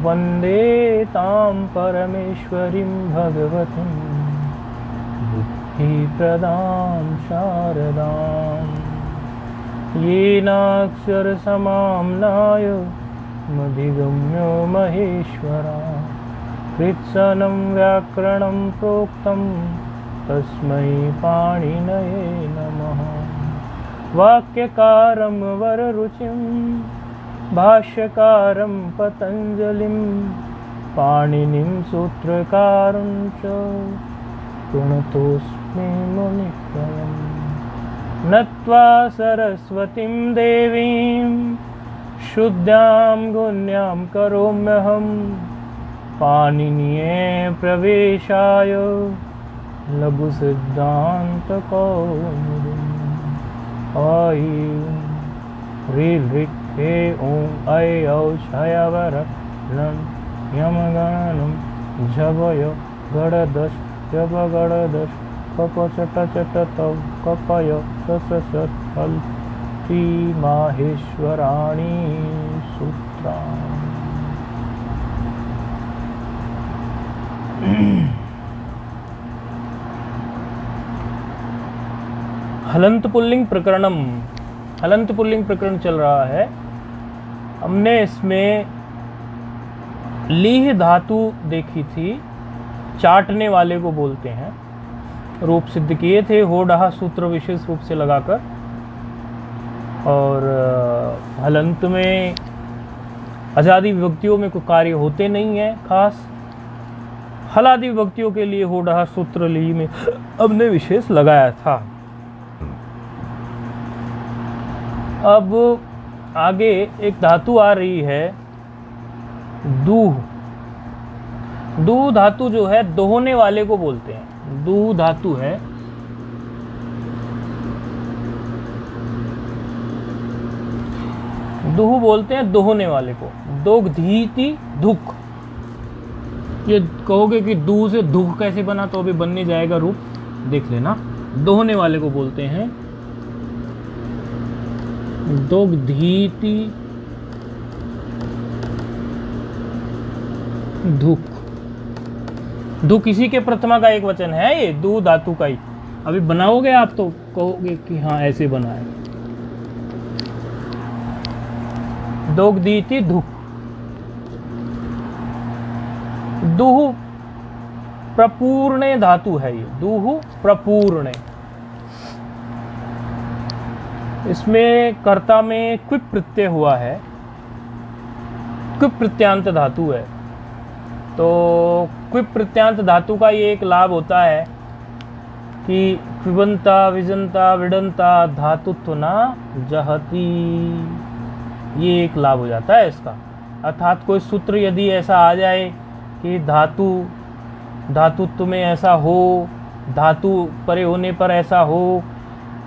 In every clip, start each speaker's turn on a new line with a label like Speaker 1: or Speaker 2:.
Speaker 1: वन्दे तां परमेश्वरीं भगवतीं बुद्धिप्रदां शारदाम् येनाक्षरसमाम्नाय मधिगम्यो महेश्वरा कृत्स्नं व्याकरणं प्रोक्तं तस्मै पाणिनये नमः। वाक्यकारं वररुचिं भाष्यकारं पतञ्जलिं पाणिनिं सूत्रकारं च प्रणतोऽस्मि मुनित्रयम्। नत्वा सरस्वतीं देवीं शुद्धां गुण्यां करोम्यहं पाणिनीये प्रवेशाय लघुसिद्धान्तकौमुदीम्। ऐं ह्रीं ह्रीं ॐ ऐ औ क्षयवर लं यमगणनं झवय गणदश यवगणदश कपचटचटतौ कपय सससत्फल माहेश्वराणी सूत्रा। हलंत पुल्लिंग प्रकरणम, हलंत पुल्लिंग प्रकरण चल रहा है। हमने इसमें लीह धातु देखी थी, चाटने वाले को बोलते हैं, रूप सिद्ध किए थे हो डहा सूत्र विशेष रूप से लगाकर। और हलंत में अजादि विभक्तियों में कोई कार्य होते नहीं है खास, हलादि विभक्तियों के लिए हो डहा सूत्र ली में हमने विशेष लगाया था। अब आगे एक धातु आ रही है दूह। दूह धातु जो है दोहने वाले को बोलते हैं। दूह धातु है, दूह बोलते हैं दोहने वाले को। दोग्धीति धुक। ये कहोगे कि दूह से धुक कैसे बना, तो अभी बनने जाएगा रूप, देख लेना। दोहने वाले को बोलते हैं दोग्धीति धुक। धुक इसी के प्रथमा का एक वचन है, ये दू धातु का ही। अभी बनाओगे आप तो कहोगे कि हाँ ऐसे बना है। दोग्धीति धुक। दुह प्रपूर्णे धातु है ये, दुह प्रपूर्णे। इसमें कर्ता में क्विप प्रत्यय हुआ है, क्विप प्रत्यांत धातु है। तो क्विप प्रत्यांत धातु का ये एक लाभ होता है कि क्विबंता विजंता विडंता धातुत्व ना जहती, ये एक लाभ हो जाता है इसका। अर्थात कोई सूत्र यदि ऐसा आ जाए कि धातुत्व में ऐसा हो, धातु परे होने पर ऐसा हो,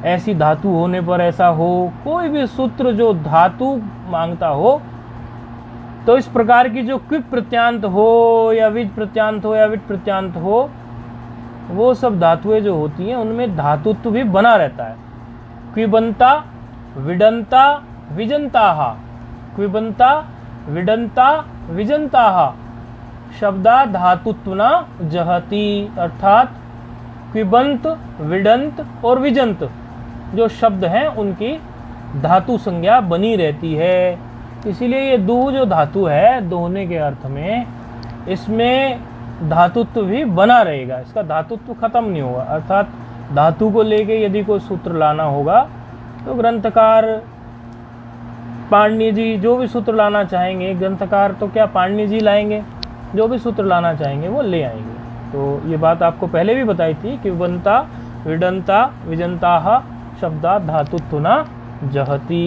Speaker 1: ऐसी धातु होने पर ऐसा हो, कोई भी सूत्र जो धातु मांगता हो, तो इस प्रकार की जो क्विप प्रत्यांत हो या विज प्रत्यांत हो या विट प्रत्यांत हो, वो सब धातुएं जो होती हैं उनमें धातुत्व भी बना रहता है। क्विबंता विडंता विजंताहा, क्विबंता विडंता विजंताहा शब्दा धातुत्वना जहती। अर्थात क्विबंत विडंत और विजंत जो शब्द हैं उनकी धातु संज्ञा बनी रहती है। इसीलिए ये दूह जो धातु है दोहने के अर्थ में, इसमें धातुत्व भी बना रहेगा, इसका धातुत्व खत्म नहीं होगा। अर्थात धातु को लेके यदि कोई सूत्र लाना होगा तो ग्रंथकार पाणिनि जी जो भी सूत्र लाना चाहेंगे, ग्रंथकार तो क्या पाणिनि जी लाएंगे, जो भी सूत्र लाना चाहेंगे वो ले आएंगे। तो ये बात आपको पहले भी बताई थी कि विबंता विडंता विजंताहा शब्दा धातुत्वना जहती।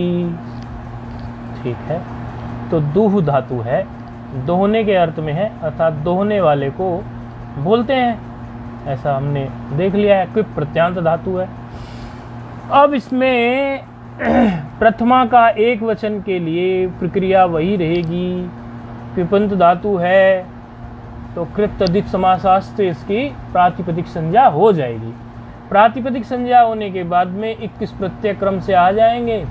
Speaker 1: ठीक है, तो दूह धातु है, दोहने के अर्थ में है, अर्थात दोहने वाले को बोलते हैं, ऐसा हमने देख लिया है। क्विप प्रत्यांत धातु है। अब इसमें प्रथमा का एक वचन के लिए प्रक्रिया वही रहेगी। क्विपंत धातु है तो कृत अधिक समासास्त्र इसकी प्रातिपदिक संज्ञा हो जाएगी। प्रातिपदिक संज्ञा होने के बाद में 21 प्रत्यय क्रम से आ जाएंगे।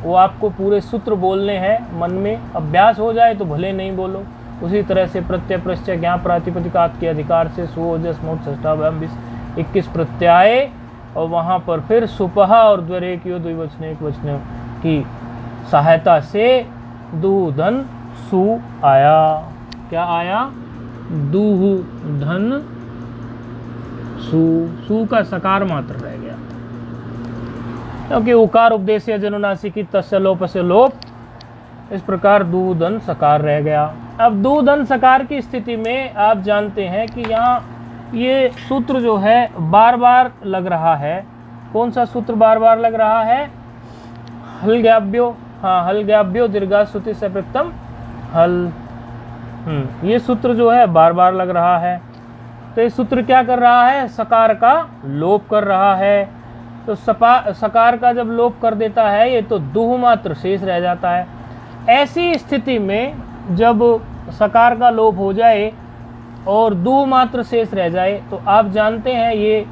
Speaker 1: वो आपको पूरे सूत्र बोलने हैं, मन में अभ्यास हो जाए तो भले नहीं बोलो, उसी तरह से प्रत्यय प्रश्चय ज्ञान प्रातिपदिकात के अधिकार से सुओजस मोट षष्ठाभ्याम 21 प्रत्याय और वहाँ पर फिर सुपहा और द्वरेक्यो द्विवचन एक वचन की सहायता से दूह धन सु आया। क्या आया? दूह धन सु का सकार मात्र रह गया, क्योंकि उकार उपदेश जनुनासी की तस्य लोप से लोप, इस प्रकार दूधन सकार रह गया। अब दूधन सकार की स्थिति में आप जानते हैं कि यहाँ ये सूत्र जो है बार बार लग रहा है। कौन सा सूत्र बार बार लग रहा है? हलग्याभ्यो, हाँ हलग्याभ्यो दीर्घा श्रुति से प्रथम हल, ये सूत्र जो है बार बार लग रहा है। तो ये सूत्र क्या कर रहा है? सकार का लोप कर रहा है। तो सकार का जब लोप कर देता है ये तो दुह मात्र शेष रह जाता है। ऐसी स्थिति में जब सकार का लोप हो जाए और दुह मात्र शेष रह जाए तो आप जानते हैं ये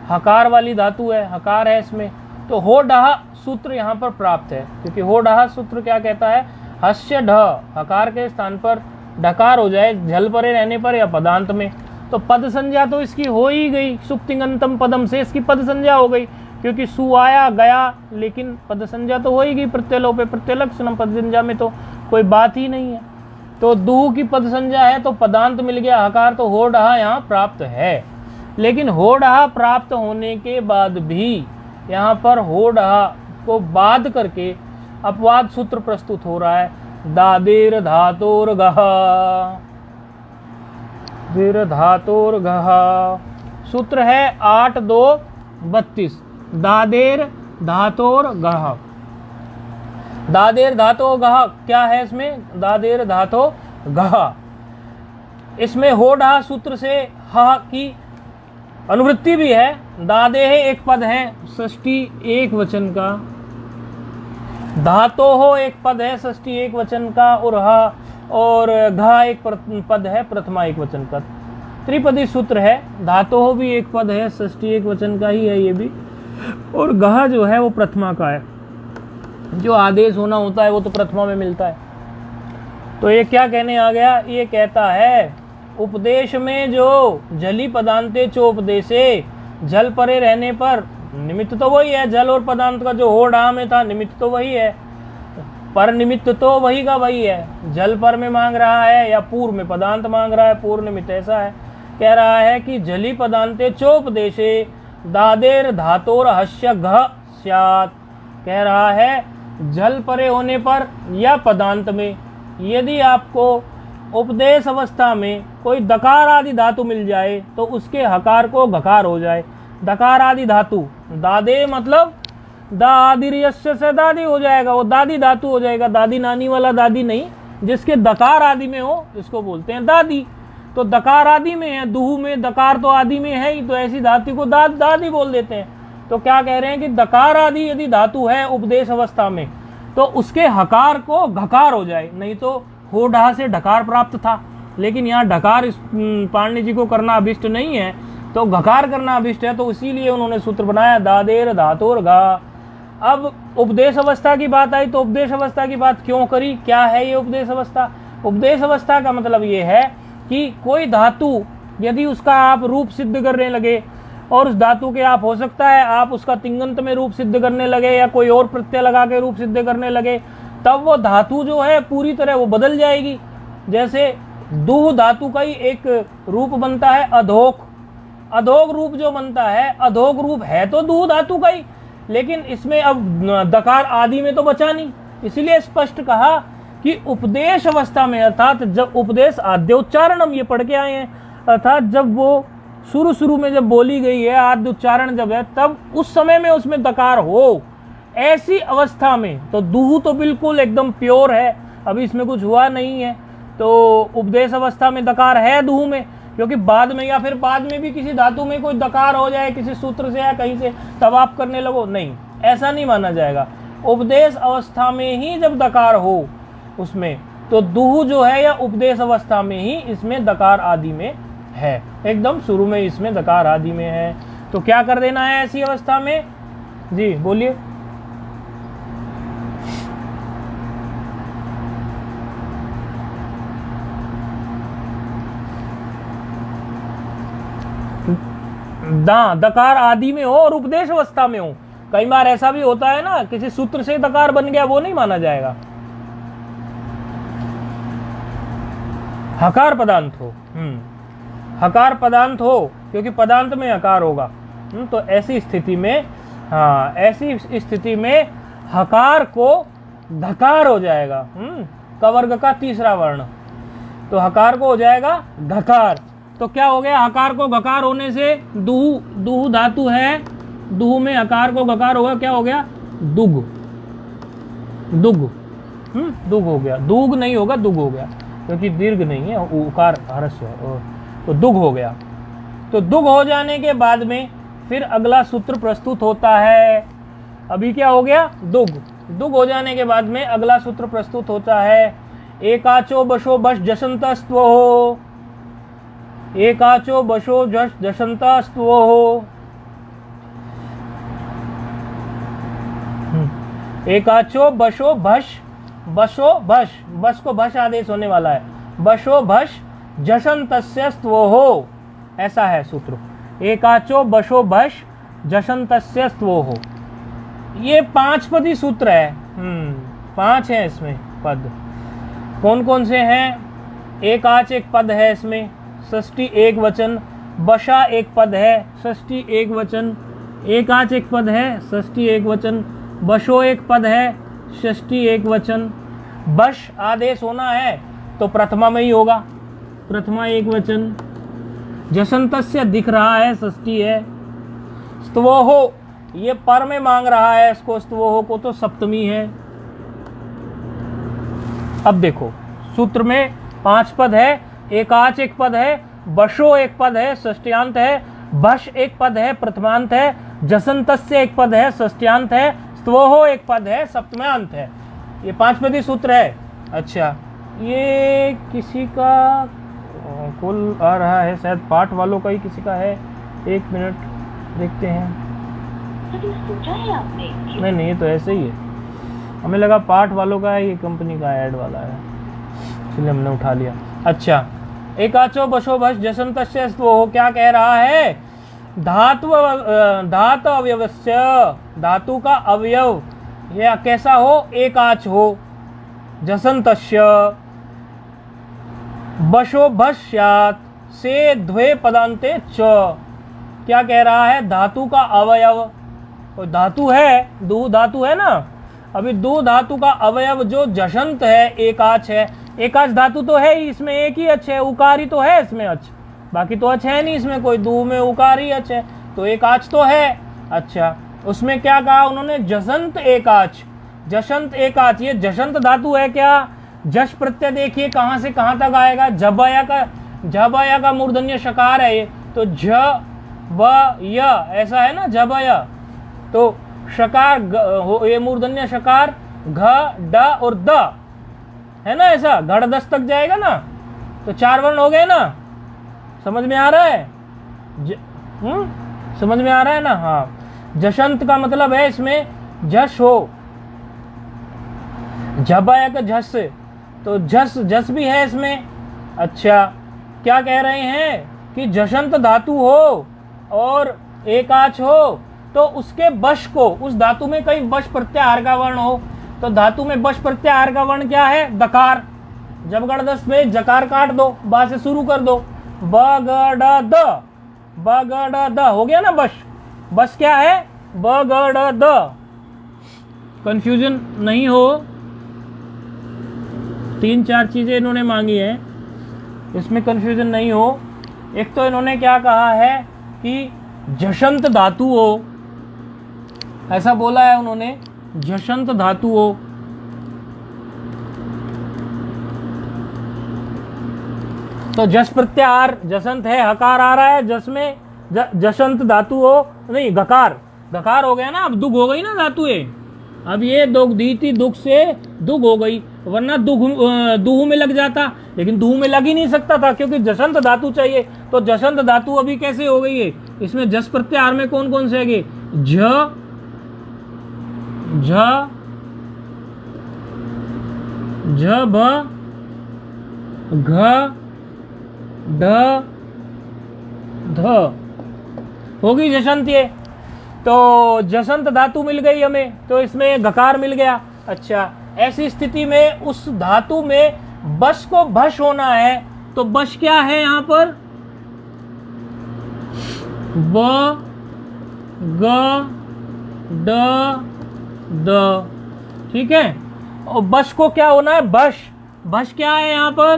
Speaker 1: हकार वाली धातु है, हकार है इसमें, तो हो डहा सूत्र यहाँ पर प्राप्त है। क्योंकि हो डहा सूत्र क्या कहता है? हस्य ढ, हकार के स्थान पर ढकार हो जाए झल परे रहने पर या पदांत में, तो पद संज्ञा तो इसकी हो ही गई। सुप्तिंगंतम पदम से इसकी पद संज्ञा हो गई, क्योंकि सु आया गया, लेकिन पद संज्ञा तो हो ही गई। प्रत्यलोपे प्रत्यलक्षणम, पद संज्ञा में तो कोई बात ही नहीं है। तो दूह की पद संज्ञा है तो पदांत मिल गया, हकार तो हो डहा यहाँ प्राप्त है। लेकिन हो डहा प्राप्त होने के बाद भी यहाँ पर हो डहा को बाध करके अपवाद सूत्र प्रस्तुत हो रहा है। दादेर धातोर गह, दीर धातोर गह, सूत्र है 8-2-32। दादेर धातोर गह, दादेर धातो गह क्या है इसमें? दादेर धातो गह, इसमें हो डहा सूत्र से ह की अनुवृत्ति भी है। दादे है एक पद है षष्ठी एक वचन का, धातो हो एक पद है षष्ठी एक वचन का, और ह और घ एक पद है प्रथमा एक वचन का। त्रिपदी सूत्र है। धातो हो भी एक पद है षष्ठी एक वचन का ही है ये भी, और गह जो है वो प्रथमा का है। जो आदेश होना होता है वो तो प्रथमा में मिलता है। तो ये क्या कहने आ गया? ये कहता है उपदेश में जो जली पदांते चोपदेशे, जल परे रहने पर निमित्त तो वही है, जल और पदांत का जो हो डहा में था निमित्त तो वही है, पर निमित्त तो वही का वही है। जल पर में मांग रहा है या पूर्व में पदांत मांग रहा है, पूर्व निमित्त ऐसा है। कह रहा है कि जली पदांते चोपदेशे दादेर धातोर हस्य घ स्यात्, कह रहा है जल परे होने पर या पदांत में यदि आपको उपदेश अवस्था में कोई दकार आदि धातु मिल जाए तो उसके हकार को घकार हो जाए। दकार आदि धातु, दादे मतलब दादिर्यस्य से दादी हो जाएगा, वो दादी धातु हो जाएगा। दादी नानी वाला दादी नहीं, जिसके दकार आदि में हो इसको बोलते हैं दादी। तो दकार आदि में है, दुहु में दकार तो आदि में है ही, तो ऐसी धातु को दादी बोल देते हैं। तो क्या कह रहे हैं कि दकार आदि यदि धातु है उपदेश अवस्था में तो उसके हकार को घकार हो जाए। नहीं तो हो डहा से ढकार प्राप्त था, लेकिन यहाँ ढकार पाणिनि जी को करना अभिष्ट नहीं है, तो घकार करना अभिष्ट है, तो इसीलिए उन्होंने सूत्र बनाया दादेर धातोर घा। अब उपदेश अवस्था की बात आई तो उपदेश अवस्था की बात क्यों करी? क्या है ये उपदेश अवस्था? उपदेश अवस्था का मतलब ये है कि कोई धातु यदि उसका आप रूप सिद्ध करने लगे और उस धातु के आप हो सकता है आप उसका तिंगंत में रूप सिद्ध करने लगे या कोई और प्रत्यय लगा के रूप सिद्ध करने लगे, तब वो धातु जो है पूरी तरह वो बदल जाएगी। जैसे दुह धातु का ही एक रूप बनता है अधोक, अधोग रूप जो बनता है, अधोग रूप है तो दुह धातु का ही, लेकिन इसमें अब दकार आदि में तो बचा नहीं। इसीलिए स्पष्ट कहा कि उपदेश अवस्था में, अर्थात जब उपदेश आद्योच्चारण हम ये पढ़ के आए हैं, अर्थात जब वो शुरू में जब बोली गई है आद्य उच्चारण जब है, तब उस समय में उसमें दकार हो, ऐसी अवस्था में तो दुहु तो बिल्कुल एकदम प्योर है, अभी इसमें कुछ हुआ नहीं है। तो उपदेश अवस्था में दकार है दुहु में, क्योंकि बाद में या फिर बाद में भी किसी धातु में कोई दकार हो जाए किसी सूत्र से या कहीं से, तब आप करने लगो, नहीं, ऐसा नहीं माना जाएगा। उपदेश अवस्था में ही जब दकार हो उसमें, तो दुहु जो है या उपदेश अवस्था में ही इसमें दकार आदि में है, एकदम शुरू में इसमें दकार आदि में है। तो क्या कर देना है ऐसी अवस्था में? जी बोलिए। दा दकार आदि में हो और उपदेश अवस्था में हो। कई बार ऐसा भी होता है ना, किसी सूत्र से दकार बन गया, वो नहीं माना जाएगा। हकार पदांत हो, हकार पदांत हो, क्योंकि पदांत में हकार होगा। तो ऐसी स्थिति में, हाँ, ऐसी स्थिति में हकार को धकार हो जाएगा। कवर्ग का तीसरा वर्ण, तो हकार को हो जाएगा धकार। तो क्या हो गया, हकार को घकार होने से दुहु, दुहु धातु है, दुहु में हकार को घकार होगा, क्या हो गया, दुग, दुग, दुग हो गया। दुग नहीं होगा, दुग हो गया, क्योंकि दीर्घ नहीं है, उकार ह्रस्व है, तो दुग हो गया। तो दुग हो जाने के बाद में फिर अगला सूत्र प्रस्तुत होता है। अभी क्या हो गया, दुग। दुग हो जाने के बाद में अगला सूत्र प्रस्तुत होता है, एकाचो बशो बश जशंतस्त्व हो, एकाचो बशो जश जशंतस्त्व हो, एकाचो बशो भश, बशो भश, बस को भश आदेश होने वाला है, बशो भश जशंतस्यस्त्व हो, ऐसा है सूत्र। एकाचो बशो भश जशंतस्यस्त्व हो। ये 5 पदी सूत्र है। 5 है इसमें पद। कौन कौन से हैं? एकाच एक पद है इसमें, षष्ठी एक वचन, बशा एक पद है, षष्ठी एक वचन, एकाच एक पद है, षष्ठी एक वचन, बशो एक पद है, षष्ठी एक वचन। बश आदेश होना है तो प्रथमा में ही होगा, प्रथमा एक वचन। जशंतस्य दिख रहा है, षष्ठी है। स्तवोहो, ये पर में मांग रहा है इसको, स्तवोहो को, तो सप्तमी है। अब देखो सूत्र में 5 पद है, एकाच एक पद है, बशो एक पद है, षष्ट्यांत है, बश एक पद है, प्रथमांत है, जसंतस्य एक पद है, षष्ट्यांत है, स्तवोहो एक पद है, सप्तमांत है। ये 5 पदी सूत्र है। अच्छा, ये किसी का कुल आ रहा है, शायद पाठ वालों का ही किसी का है। 1 मिनट देखते हैं। सोचा है आपने? नहीं, ये तो ऐसे ही है, हमें लगा पाठ वालों का है, ये कंपनी का ऐड वाला है, इसलिए हमने उठा लिया। अच्छा, एकाचो बशो बश जसंतस्य वो क्या कह रहा है? धातु अवयवस्य, धातु का अवयव यह कैसा हो? एकाच हो। जसंतस्य बशो भस्यात् से द्वे पदांते च, क्या कह रहा है? धातु का अवयव, कोई धातु है, दू धातु है ना, अभी दो धातु का अवयव जो जशंत है, एकाच है। एकाच धातु तो है ही, इसमें एक ही अच है, उकारी तो है इसमें अच, बाकी तो अच है नहीं इसमें कोई, दू में उकारी अच है, तो एकाच तो है। अच्छा, उसमें क्या कहा उन्होंने? जसंत एकाच, जशंत एकाच। ये जशंत धातु है क्या? जश प्रत्यय देखिए कहां से कहां तक आएगा, झबया का मूर्धन्य शकार है ये, तो झ ब य ऐसा है ना, झबय, तो शकार ये मूर्धन्य शकार घ ड और द है ना, ऐसा घड़दस तक जाएगा ना, तो 4 वर्ण हो गए ना। समझ में आ रहा है? समझ में आ रहा है ना? हाँ, जशंत का मतलब है इसमें जश हो, झबया का झस, तो जस जस भी है इसमें। अच्छा, क्या कह रहे हैं कि जशंत धातु हो और एकाच हो, तो उसके बश को, उस धातु में कहीं बश प्रत्याहार का वर्ण हो, तो धातु में बश प्रत्याहार का वर्ण क्या है? दकार। जब गणदस में जकार काट दो, बा से शुरू कर दो, ब ग ड द, ब ग ड द हो गया ना बश। बश क्या है? ब ग ड द। कंफ्यूजन नहीं हो, 3-4 चीजें इन्होंने मांगी है, इसमें कंफ्यूजन नहीं हो। एक तो इन्होंने क्या कहा है कि जशंत धातु हो, ऐसा बोला है उन्होंने, जशंत धातु हो। तो जस प्रत्याहार जसंत है, हकार आ रहा है, जस में जशंत धातु हो, नहीं घकार, घकार हो गया ना, अब दुग हो गई ना धातु है, अब ये दुग दीति दुग से दुग हो गई, वरना दुहु में लग जाता, लेकिन दुहु में लग ही नहीं सकता था क्योंकि जशंत धातु चाहिए। तो जशंत धातु अभी कैसे हो गई है? इसमें जस प्रत्याहार में कौन कौन से है? झ झ झ भ घ ढ ध, होगी जशंत ये। तो जसंत धातु मिल गई हमें, तो इसमें गकार मिल गया। अच्छा, ऐसी स्थिति में उस धातु में बश को भश होना है, तो बश क्या है यहां पर? ब ग ड द, ठीक है। और बश को क्या होना है? बश। बश क्या है यहां पर?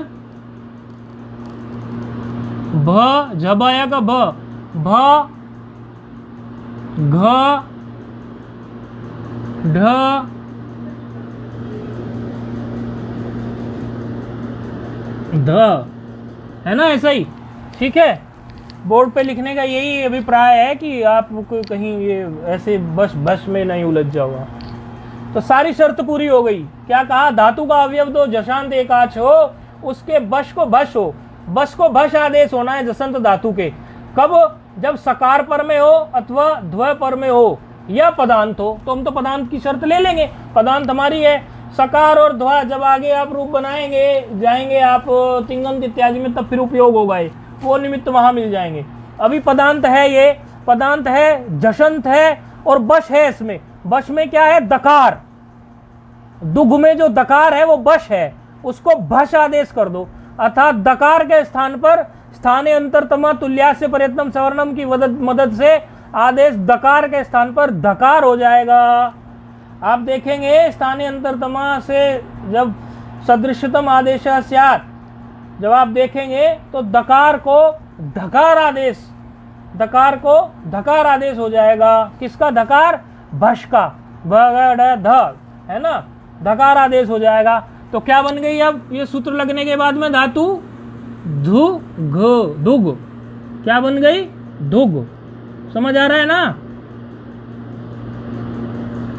Speaker 1: भ झबाया का भ, भ घ ढ ध, है ना, ऐसा ही, ठीक है। बोर्ड पे लिखने का यही अभिप्राय है कि आप कहीं ये ऐसे बश में नहीं उलझ जाओ। तो सारी शर्त पूरी हो गई। क्या कहा? धातु का अवयव दो जशांत एकाच हो, उसके बश को भश हो। बश को भश आदेश होना है जसंत धातु के। कब? जब सकार पर में हो अथवा ध्व पर में हो या पदांत हो। तो हम तो पदांत की शर्त ले लेंगे, पदांत हमारी है। सकार और ध्वा जब आगे आप रूप बनाएंगे जाएंगे आप तिंगंत इत्यादि में, तब फिर उपयोग होगा, वो निमित्त वहां मिल जाएंगे। अभी पदांत है, ये पदांत है, जशंत है और बश है। इसमें बश में क्या है? दकार। दुघ में जो दकार है वो बश है, उसको भश आदेश कर दो। अर्थात दकार के स्थान पर स्थाने अंतरतमा तुल्यास्य प्रयत्नम सवर्णम की मदद से आदेश दकार के स्थान पर धकार हो जाएगा। आप देखेंगे स्थाने अंतरतमा से जब सदृशतम आदेश स्यात्, जब आप देखेंगे तो दकार को धकार आदेश, दकार को धकार आदेश हो जाएगा। किसका धकार? भश का, ध, है ना, धकार आदेश हो जाएगा। तो क्या बन गई अब ये सूत्र लगने के बाद में? धातु धु घ दुग, क्या बन गई? दुग। समझ आ रहा है ना?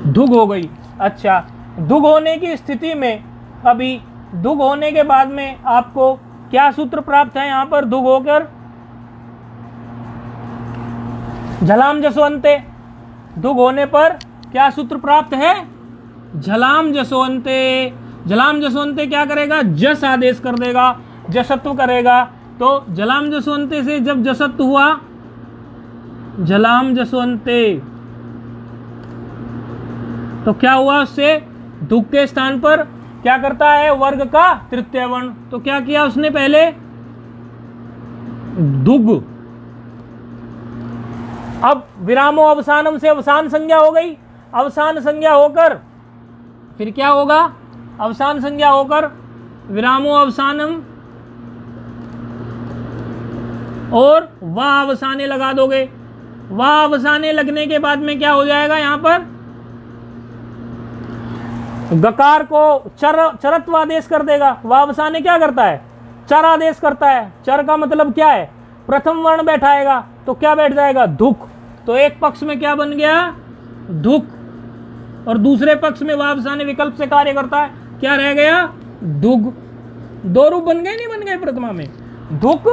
Speaker 1: दुग हो गई। अच्छा, दुग होने की स्थिति में, अभी दुग होने के बाद में आपको क्या सूत्र प्राप्त है यहां पर? दुग होकर झलाम जसवंते, दुग होने पर क्या सूत्र प्राप्त है? झलाम जसवंते। झलाम जसवंते क्या करेगा? जस आदेश कर देगा, जसत्व करेगा। तो झलाम जसवंते से जब जसत्व हुआ, झलाम जसवंते, तो क्या हुआ? उससे दुग के स्थान पर क्या करता है? वर्ग का तृतीय वर्ण। तो क्या किया उसने? पहले दुग। अब विरामो अवसानम से अवसान संज्ञा हो गई। अवसान संज्ञा होकर फिर क्या होगा? अवसान संज्ञा होकर विरामो अवसानम और वाह अवसाने लगा दोगे। वाह अवसाने लगने के बाद में क्या हो जाएगा? यहां पर गकार को चरत्व आदेश कर देगा। वाह अवसाने क्या करता है? चर आदेश करता है। चर का मतलब क्या है? प्रथम वर्ण बैठाएगा, तो क्या बैठ जाएगा? धुक। तो एक पक्ष में क्या बन गया? धुक, और दूसरे पक्ष में वाह अवसाने विकल्प से कार्य करता है, क्या रह गया? दुग। दो रूप बन गए, नहीं बन गए प्रथमा में? धुक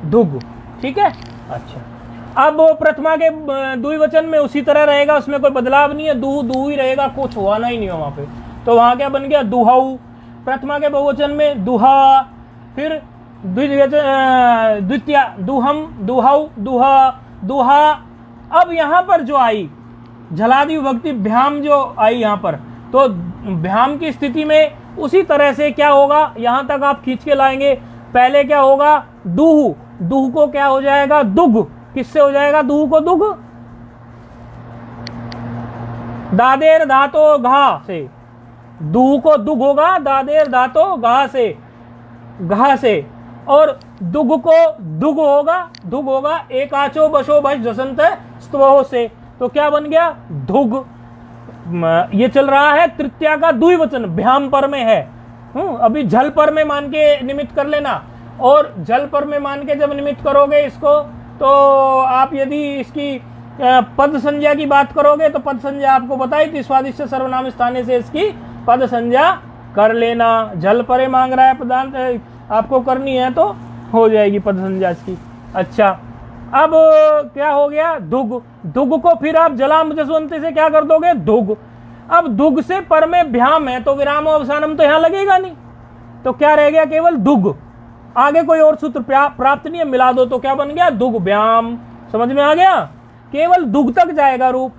Speaker 1: दुग, ठीक है। अच्छा, अब प्रथमा के द्विवचन में उसी तरह रहेगा, उसमें कोई बदलाव नहीं है, दू दू ही रहेगा, कुछ हुआ ही नहीं हो वहां पे। तो वहां क्या बन गया? दुहाऊ। प्रथमा के बहुवचन में दुहा, फिर द्वितीय दुहम, दुहाऊ, दुहा, दुहा। अब यहां पर जो आई झलादि विभक्ति भ्याम जो आई यहां पर, तो भ्याम की स्थिति में उसी तरह से क्या होगा? यहां तक आप खींच के लाएंगे। पहले क्या होगा? दूह। दूह को क्या हो जाएगा? दुग। किससे हो जाएगा दूह को? दुग। दादेर धातो घा से, दूह को दुग होगा दादेर धातो घा से, घा से। और दुग को दुग होगा, दुग होगा एकाचो बशो बश जसंत स्तवो से। तो क्या बन गया? धुग। ये चल रहा है तृतीया का द्विवचन, भ्याम पर में है। अभी झल पर में मान के निमित्त कर लेना, और जल पर में मान के जब निमित्त करोगे इसको, तो आप यदि इसकी पद संज्ञा की बात करोगे तो पद संज्ञा आपको बताई थी, स्वादिष्ट सर्वनाम स्थाने से इसकी पद संज्ञा कर लेना। जल परे मांग रहा है पदांत, आपको करनी है तो हो जाएगी पद संज्ञा इसकी। अच्छा, अब क्या हो गया? दुग। दुग को फिर आप जलाम जसवंते से क्या कर दोगे? दुग। अब दुग से पर में भ्याम है, तो विराम अवसानम तो यहां लगेगा नहीं, तो क्या रह गया? केवल दुग। आगे कोई और सूत्र प्राप्त नहीं है, मिला दो तो क्या बन गया? दुग भ्याम। समझ में आ गया? केवल दुग तक जाएगा रूप।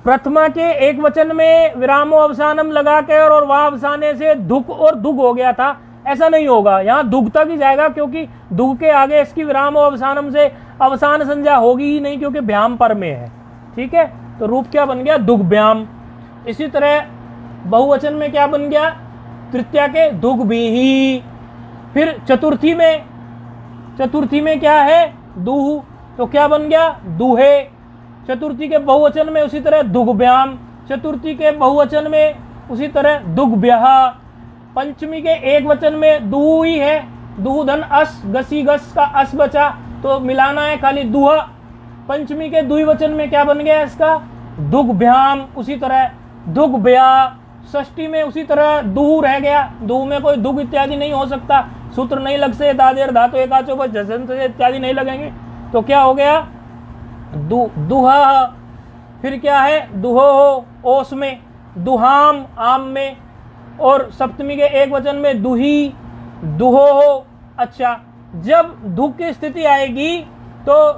Speaker 1: प्रथमा के एक वचन में विरामो अवसानम लगा के और वह अवसाने से दुख और दुग हो गया था, ऐसा नहीं होगा, यहाँ दुग तक ही जाएगा, क्योंकि दुग के आगे इसकी विरामो अवसानम से अवसान संज्ञा होगी ही नहीं, क्योंकि ब्याम पर में है। ठीक है, तो रूप क्या बन गया? दुग ब्याम। इसी तरह बहुवचन में क्या बन गया? तृतीया के दुग भी। फिर चतुर्थी में क्या है? दुह, तो क्या बन गया? दुहे। चतुर्थी के बहुवचन में उसी तरह दुग्भ्याम, चतुर्थी के बहुवचन में उसी तरह दुग्भ्यः। पंचमी के एक वचन में दुहु ही है, दुहु धन अस, गसी गस का अस बचा, तो मिलाना है खाली दुह। पंचमी के द्विवचन में क्या बन गया इसका? दुग्भ्याम, उसी तरह दुग्भ्या। षष्ठी में उसी तरह दुहु रह गया, दुहु में कोई दुग इत्यादि नहीं हो सकता, सूत्र नहीं लग से, दादेर धातु एकाचो बस जसंत इत्यादि नहीं लगेंगे, तो क्या हो गया? दुहा। फिर क्या है? दुहो ओस में, दुहाम आम में, और सप्तमी के एक वचन में दुही, दुहो। अच्छा, जब दुख की स्थिति आएगी तो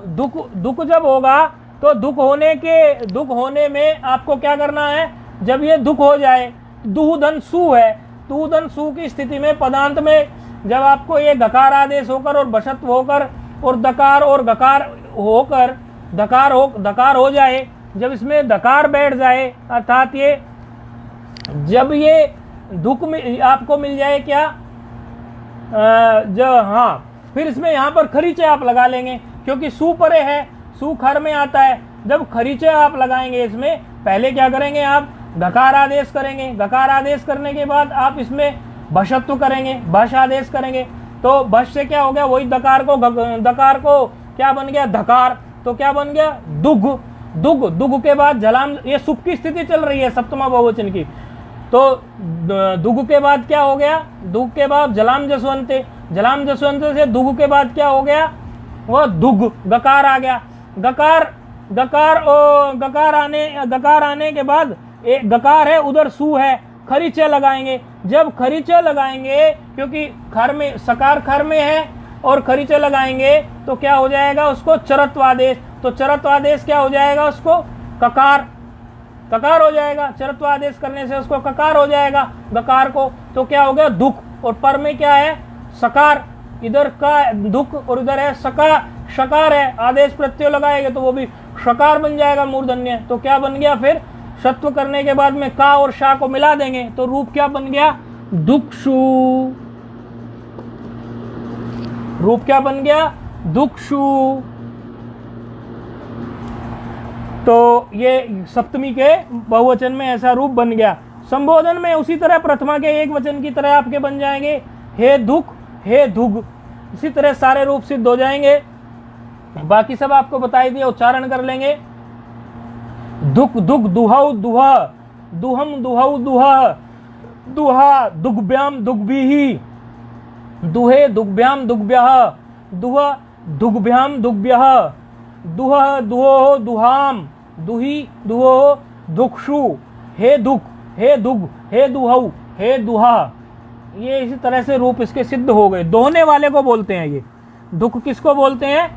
Speaker 1: दुख जब होगा तो दुख होने में आपको क्या करना है? जब ये दुख हो जाए, दुहधन सु है, दुहधन सु की स्थिति में पदांत में जब आपको ये गकार आदेश होकर और बशत्व होकर और दकार और गकार होकर दकार हो जाए, जब इसमें दकार बैठ जाए, अर्थात ये जब ये दुख में आपको मिल जाए क्या? हाँ, फिर इसमें यहाँ पर खरीचे आप लगा लेंगे, क्योंकि सु परे है, सु खर में आता है। जब खरीचे आप लगाएंगे इसमें, पहले क्या करेंगे आप? धकार आदेश करेंगे, धकार आदेश करने के बाद आप इसमें भषत्व करेंगे, भष आदेश करेंगे, तो भष से क्या हो गया? वही दकार को क्या बन गया? धकार, तो क्या बन गया? दुग के बाद जलाम, ये सुप की स्थिति चल रही है सप्तमा बहुवचन की, तो दुग के बाद क्या हो गया? दुग के बाद जलाम जसवंते, जलाम जसवंते से दुग के बाद क्या हो गया? वह दुग, गकार आ गया। गकार आने के बाद एक गकार है, उधर सु है, खरीचे लगाएंगे। जब खरीचे लगाएंगे, क्योंकि खर में सकार खर में है और खरीचे लगाएंगे तो क्या हो जाएगा? उसको चरत्वादेश, तो चरत्वादेश क्या हो जाएगा? उसको ककार हो जाएगा, चरत्वादेश करने से उसको ककार हो जाएगा गकार को, तो क्या हो गया? दुख। और पर में क्या है? सकार, इधर का दुख और इधर है शकार है, आदेश प्रत्यय लगाएंगे तो वो भी शकार बन जाएगा मूर्धन्य, तो क्या बन गया? फिर शत्व करने के बाद में का और शा को मिला देंगे तो रूप क्या बन गया? दुक्षु। रूप क्या बन गया? दुक्षु। तो ये सप्तमी के बहुवचन में ऐसा रूप बन गया। संबोधन में उसी तरह प्रथमा के एक वचन की तरह आपके बन जाएंगे, हे दुख, हे दुग, इसी तरह सारे रूप सिद्ध हो जाएंगे। बाकी सब आपको बताई दिया, उच्चारण कर लेंगे। दुख दुख दुहौ दुहा, दुहम दुहौ दुहा, दुहा दुग्भ्याम दुग्भिः, दुहे दुग्भ्याम दुग्भ्यः, दुह दुग्भ्याम दुग्भ्यः, दुह दुहो दुहाम, दुही दुहो दुक्षु, हे दुख, हे दुग, हे दुहौ, हे दुहा। ये इसी तरह से रूप इसके सिद्ध हो गए। दोहने वाले को बोलते हैं ये। दुख किसको बोलते हैं?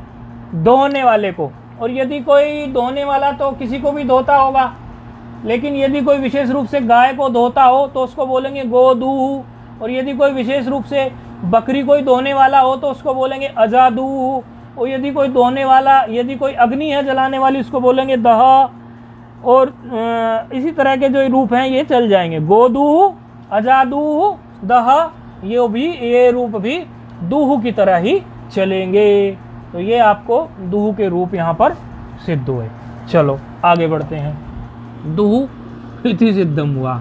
Speaker 1: दोहने वाले को। और यदि कोई दोहने वाला तो किसी को भी धोता होगा, लेकिन यदि कोई विशेष रूप से गाय को धोता हो तो उसको बोलेंगे गोदूह, और यदि कोई विशेष रूप से बकरी कोई धोने वाला हो तो उसको बोलेंगे अजादूह, और यदि कोई धोने वाला, यदि कोई अग्नि है जलाने वाली, उसको बोलेंगे दह। और इसी तरह के जो रूप हैं ये चल जाएंगे, गोदूह, अजादूह, दह, ये रूप भी दूह की तरह ही चलेंगे। तो ये आपको दूह के रूप यहाँ पर सिद्ध हुए। चलो आगे बढ़ते हैं। दूह इति सिद्धम हुआ।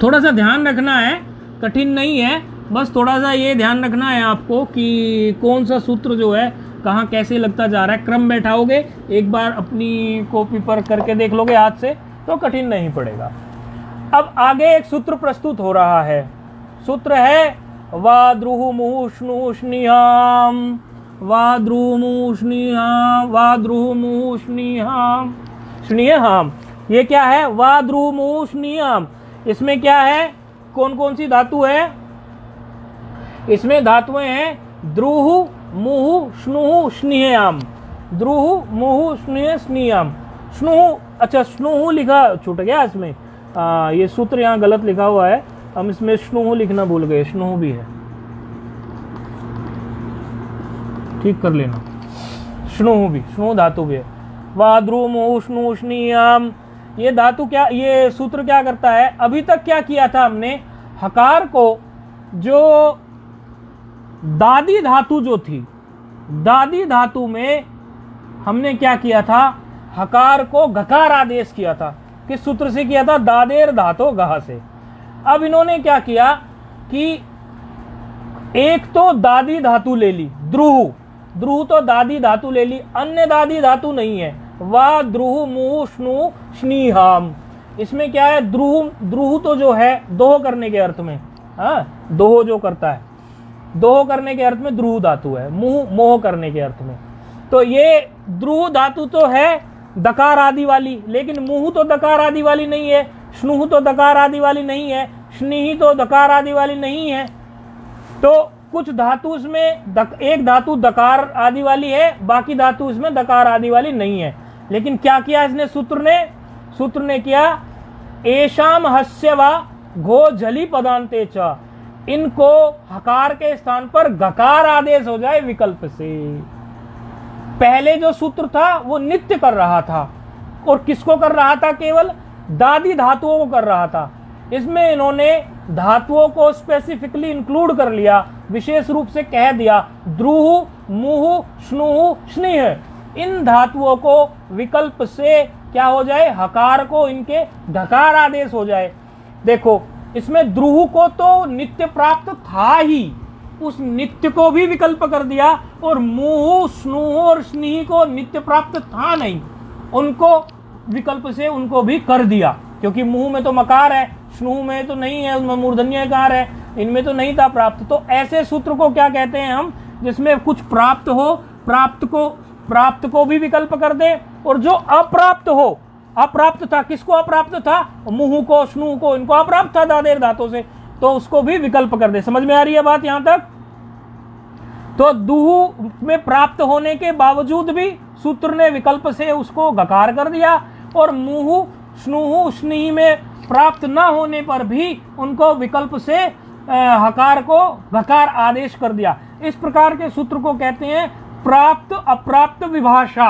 Speaker 1: थोड़ा सा ध्यान रखना है, कठिन नहीं है, बस थोड़ा सा ये ध्यान रखना है आपको कि कौन सा सूत्र जो है कहाँ कैसे लगता जा रहा है। क्रम बैठाओगे, एक बार अपनी कॉपी पर करके देख लोगे हाथ से तो कठिन नहीं पड़ेगा। अब आगे एक सूत्र प्रस्तुत हो रहा है। सूत्र है वाद्रुह मुहुष्णु स्निहाम, वाद्रुह मुहुष्णिहाम, वाद्रुह मुहुष्णिहाम, स्निहाम। ये क्या है? वाद्रुह मुहुष्णिहाम। इसमें क्या है? कौन कौन सी धातु है? इसमें धातुएं हैं द्रुह, मुहु, स्नुहु, स्निहाम। द्रुह मुहु स्नेह स्नेहम। स्नुहु, अच्छा स्नुहु लिखा छूट गया इसमें, ये सूत्र यहाँ गलत लिखा हुआ है, हम इसमें स्नुहु लिखना भूल गए, स्नुहु भी है, ठीक कर लेना। स्नुहु भी, स्नुहु धातु भी है। वा द्रुह मुहु स्नुहु स्नेहम, ये धातु क्या, ये सूत्र क्या करता है, अभी तक क्या किया था हमने, हकार को जो दादी धातु जो थी, दादी धातु में हमने क्या किया था, हकार को गकार आदेश किया था। किस सूत्र से किया था, दादेर धातु गह से। अब इन्होंने क्या किया कि एक तो दादी धातु ले ली, द्रुह, द्रुह तो दादी धातु ले ली, अन्य दादी धातु नहीं है, वा द्रुह मुहु स्नु स्नेहम। इसमें क्या है, द्रुह, द्रुह तो जो है दोह करने के अर्थ में, हाँ दोह जो करता है, दोह करने के अर्थ में द्रुह धातु है, मुह मोह करने के अर्थ में। तो ये द्रुह धातु तो है दकार आदि वाली, लेकिन मुहु तो दकार आदि वाली नहीं है, स्नुह तो दकार आदि वाली नहीं है, स्नेही तो दकार आदि वाली नहीं है। तो कुछ धातु इसमें एक धातु दकार आदि वाली है, बाकी धातु इसमें दकार आदि वाली नहीं है। लेकिन क्या किया इसने, सूत्र ने किया, एशाम हस्य वा घो झली पदांते च, इनको हकार के स्थान पर गकार आदेश हो जाए विकल्प से। पहले जो सूत्र था वो नित्य कर रहा था, और किसको कर रहा था, केवल दादी धातुओं को कर रहा था। इसमें इन्होंने धातुओं को स्पेसिफिकली इंक्लूड कर लिया, विशेष रूप से कह दिया, द्रुह मुहु स्नुहु स्नेह, इन धातुओं को विकल्प से क्या हो जाए, हकार को इनके ढकार आदेश हो जाए। देखो इसमें द्रुह को तो नित्य प्राप्त था ही, उस नित्य को भी विकल्प कर दिया, और मुहु स्नुहु और स्नेही को नित्य प्राप्त था नहीं, उनको विकल्प से उनको भी कर दिया, क्योंकि मुहु में तो मकार है, स्नुहु में तो नहीं है, उसमें मूर्धन्यकार है, इनमें तो नहीं था प्राप्त। तो ऐसे सूत्र को क्या कहते हैं हम, जिसमें कुछ प्राप्त हो, प्राप्त को भी विकल्प कर दे, और जो अप्राप्त हो, अप्राप्त था, किसको अप्राप्त था, मुहु को स्नुहु को, इनको अप्राप्त था दादेर धातु से, तो उसको भी विकल्प कर दे। समझ में आ रही है बात यहां तक। तो दुहु में प्राप्त होने के बावजूद भी सूत्र ने विकल्प से उसको गकार कर दिया, और मुहु स्नुहु स्नेही में प्राप्त न होने पर भी उनको विकल्प से हकार को गकार आदेश कर दिया। इस प्रकार के सूत्र को कहते हैं प्राप्त अप्राप्त विभाषा,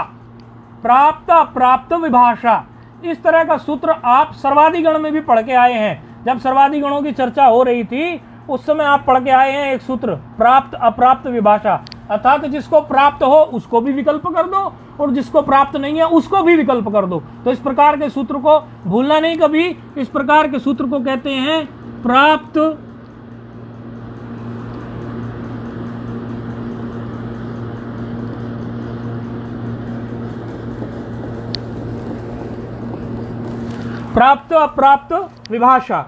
Speaker 1: प्राप्त अप्राप्त विभाषा। इस तरह का सूत्र आप सर्वाधिगण में भी पढ़ के आए हैं। जब सर्वाधिगणों की चर्चा हो रही थी उस समय आप पढ़ के आए हैं एक सूत्र, प्राप्त अप्राप्त विभाषा, अर्थात जिसको प्राप्त हो उसको भी विकल्प कर दो, और जिसको प्राप्त नहीं है उसको भी विकल्प कर दो। तो इस प्रकार के सूत्र को भूलना नहीं कभी। इस प्रकार के सूत्र को कहते हैं प्राप्त प्राप्त अप्राप्त विभाषा।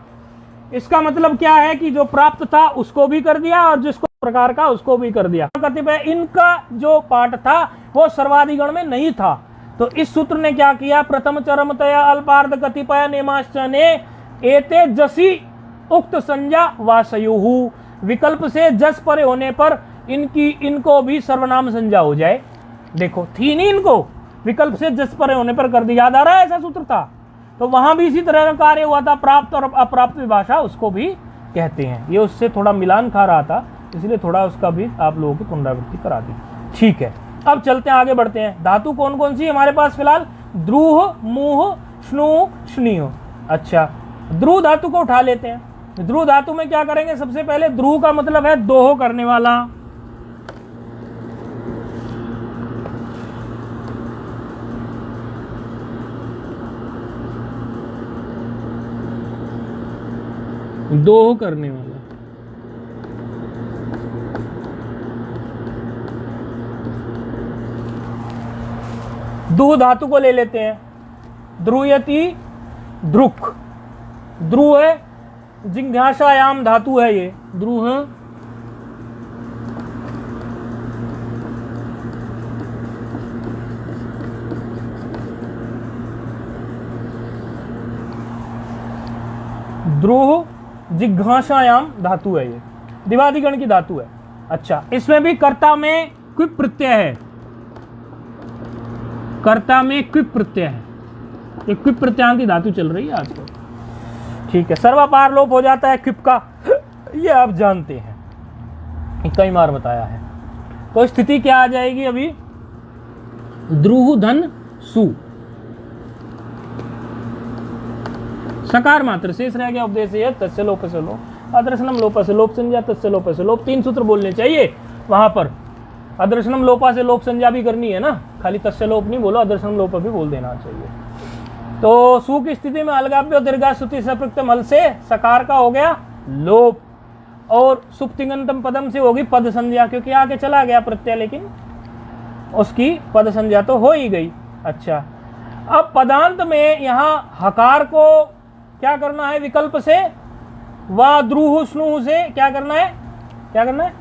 Speaker 1: इसका मतलब क्या है कि जो प्राप्त था उसको भी कर दिया, और जिसको प्रकार का उसको भी कर दिया। कतिपय इनका जो पाठ था वो सर्वाधिगण में नहीं था, तो इस सूत्र ने क्या किया, प्रथम चरमतया अल्पार्ध कतिपय नेमाश्चने एते जसी उक्त संज्ञा वासयुहु, विकल्प से जस परे होने पर इनको भी सर्वनाम संज्ञा हो जाए। देखो थी नहीं, इनको विकल्प से जस परे होने पर कर दिया। याद आ रहा है, ऐसा सूत्र था। तो वहां भी इसी तरह का कार्य हुआ था, प्राप्त और अप्राप्त विभाषा उसको भी कहते हैं। ये उससे थोड़ा मिलान खा रहा था, इसलिए थोड़ा उसका भी आप लोगों की पुनरावृत्ति करा दी। ठीक है, अब चलते हैं, आगे बढ़ते हैं। धातु कौन कौन सी हमारे पास फिलहाल, द्रुह मुह स्नु स्नेह। अच्छा, द्रुह धातु को उठा लेते हैं। द्रुह धातु में क्या करेंगे, सबसे पहले द्रुह का मतलब है दोह करने वाला। दोह करने वाला। दुह धातु को ले लेते हैं। द्रुयति द्रुक, द्रुह है, जिज्ञासायाम धातु है ये द्रुह। द्रुह जिघांसायाम धातु है, ये दिवादिगण की धातु है। अच्छा, इसमें भी कर्ता में कोई प्रत्यय है, कर्ता में क्विप प्रत्यय है, ये क्विप प्रत्यांति धातु चल रही है आजकल। ठीक है, सर्वापार लोप हो जाता है क्विप का, ये आप जानते हैं, कई बार बताया है। तो स्थिति क्या आ जाएगी अभी, द्रुह धन सु, सकार मात्र शेष रह गया उपदेश है तस्य लोप से लोप, अदर्शनम लोप से लोप संज्ञा, तस्य लोप से लोप, 3 सूत्र बोलने चाहिए वहां पर। अदर्शनम लोपा से लोप संज्ञा भी करनी है ना, खाली तस्य लोप नहीं बोलो, अदर्शनम लोप भी बोल देना चाहिए। तो सु की स्थिति में अलगाप्य दीर्घा श्रुति सप्रक्तम हल से सकार का हो गया लोप, और सुप्तिगंतम पदम से होगी पद संज्ञा, क्योंकि आगे चला गया प्रत्यय, लेकिन उसकी पद संज्ञा तो हो ही गई। अच्छा, अब पदांत में यहां हकार को क्या करना है, विकल्प से व द्रुह स्नुह से क्या करना है, क्या करना है,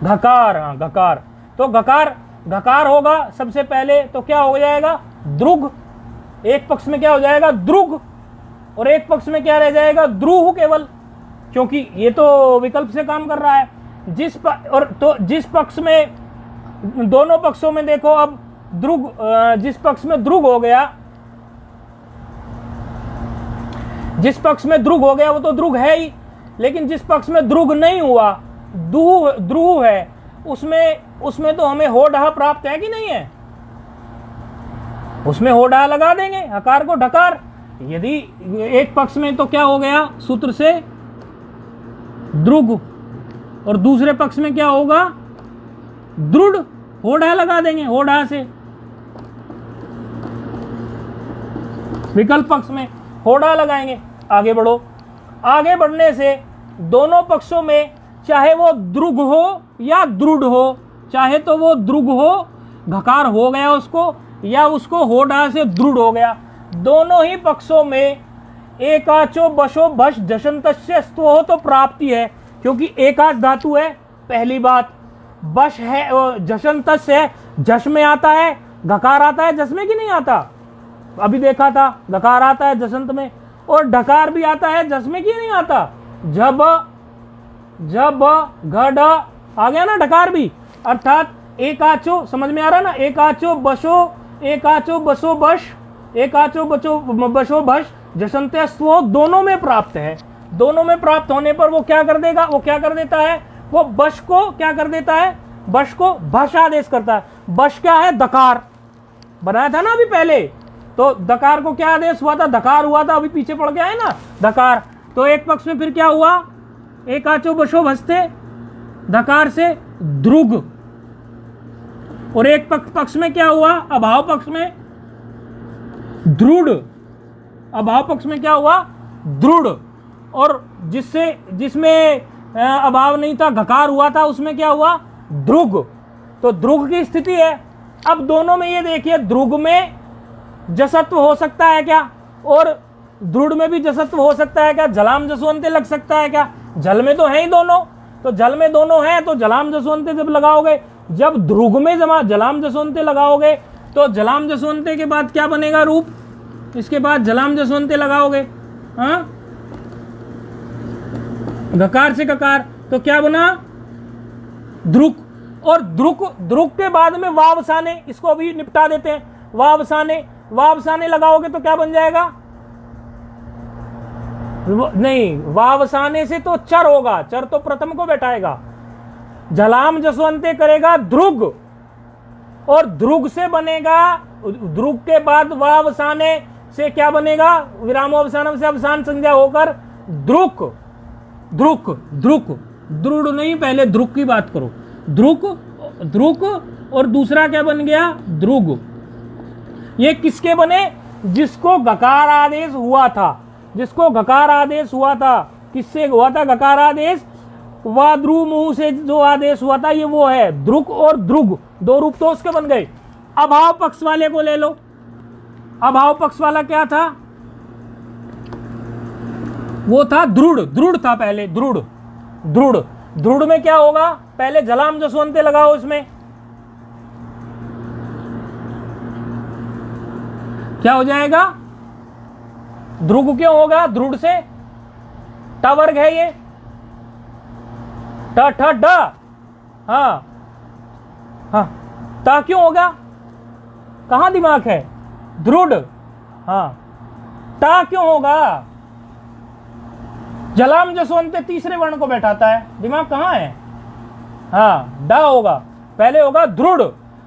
Speaker 1: घकार। हाँ, घकार। तो घकार, घकार होगा सबसे पहले, तो क्या हो जाएगा, द्रुग। एक पक्ष में क्या हो जाएगा, द्रुग, और एक पक्ष में क्या रह जाएगा, द्रुह केवल, क्योंकि ये तो विकल्प से काम कर रहा है। जिस पक्ष में, दोनों पक्षों में देखो अब द्रुग, जिस पक्ष में द्रुग हो गया, जिस पक्ष में द्रुग हो गया वो तो द्रुग है ही, लेकिन जिस पक्ष में द्रुग नहीं हुआ, द्रुह है, उसमें तो हमें हो ढहा प्राप्त है कि नहीं है, उसमें हो ढहा लगा देंगे, हकार को ढकार। यदि एक पक्ष में तो क्या हो गया, सूत्र से द्रुग, और दूसरे पक्ष में क्या होगा, दृढ़, हो ढहा लगा देंगे, हो ढहा से। विकल्प पक्ष में हो ढहा लगाएंगे। आगे बढ़ो, आगे बढ़ने से दोनों पक्षों में चाहे वो द्रुग हो या दृढ़ हो, चाहे तो वो द्रुग हो, घकार हो गया उसको, या उसको हो ढहा से दृढ़ हो गया, दोनों ही पक्षों में एकाचो बशो भश जशंतस्य स्तो तो प्राप्ति है, क्योंकि एकाच धातु है, पहली बात। बश है, जशंतस्य है, जश में आता है, घकार आता है जस में कि नहीं आता, अभी देखा था, घकार आता है जसंत में, और ढकार भी आता है जस में कि नहीं आता, जब घड़ आ गया ना ढकार भी, अर्थात एकाचो, समझ में आ रहा ना, एकाचो बसो बश, एकाचो बशो भश जसंते स्व, दोनों में प्राप्त है। दोनों में प्राप्त होने पर वो क्या कर देगा, वो क्या कर देता है, वो बश को क्या कर देता है, बश को भश आदेश करता है। बश क्या है, दकार बनाया था ना अभी पहले, तो दकार को क्या आदेश हुआ था, धकार हुआ था, अभी पीछे पड़ गया है ना धकार। तो एक पक्ष में फिर क्या हुआ, एकाचो बशो भसते, धकार से द्रुग, और एक पक्ष में क्या हुआ, अभाव पक्ष में दृढ़, अभाव पक्ष में क्या हुआ, दृढ़, और जिसमें अभाव नहीं था, घकार हुआ था, उसमें क्या हुआ, द्रुग। तो द्रुग की स्थिति है। अब दोनों में ये देखिए, द्रुग में जसत्व हो सकता है क्या, और दृढ़ में भी जसत्व हो सकता है क्या, जलाम जसवंते लग सकता है क्या, जल में तो है ही दोनों, तो जल में दोनों है, तो जलाम जसवंते जब लगाओगे, जब ध्रुग में जलाम जसवंते लगाओगे, तो जलाम जसवंते के बाद क्या बनेगा रूप, इसके बाद जलाम जसवंते लगाओगे, हाँ, घकार से ककार, तो क्या बना, द्रुक, और द्रुक के बाद में वावसाने, इसको अभी निपटा देते हैं, वावसाने लगाओगे तो क्या बन जाएगा, नहीं, वावसाने से तो चर होगा, चर तो प्रथम को बैठाएगा, जलाम जसवंते करेगा ध्रुग, और ध्रुग से बनेगा, ध्रुग के बाद वावसाने से क्या बनेगा, विरामोवसानम से अवसान संज्ञा होकर द्रुक, दृढ़ नहीं, पहले ध्रुक की बात करो, ध्रुक, और दूसरा क्या बन गया, ध्रुग। ये किसके बने, जिसको गकार आदेश हुआ था, जिसको गकार आदेश हुआ था, किससे हुआ था गकार आदेश, वाद्रु मुंह से जो आदेश हुआ था, ये वो है द्रुक और ध्रुग, दो रूप तो उसके बन गए। अभाव पक्ष वाले को ले लो, अभाव पक्ष वाला क्या था, वो था दृढ़ था पहले, दृढ़ में क्या होगा, पहले जलाम जसवंते लगाओ, इसमें क्या हो जाएगा, ध्रुग क्यों होगा, दृढ़ से ट वर्ग है ये, ठ ड, हाँ ता क्यों होगा, कहाँ दिमाग है? दृढ़। हाँ, टा क्यों होगा? जलाम जसवंत तीसरे वर्ण को बैठाता है, दिमाग कहाँ है? हाँ, डा होगा, पहले होगा दृढ़,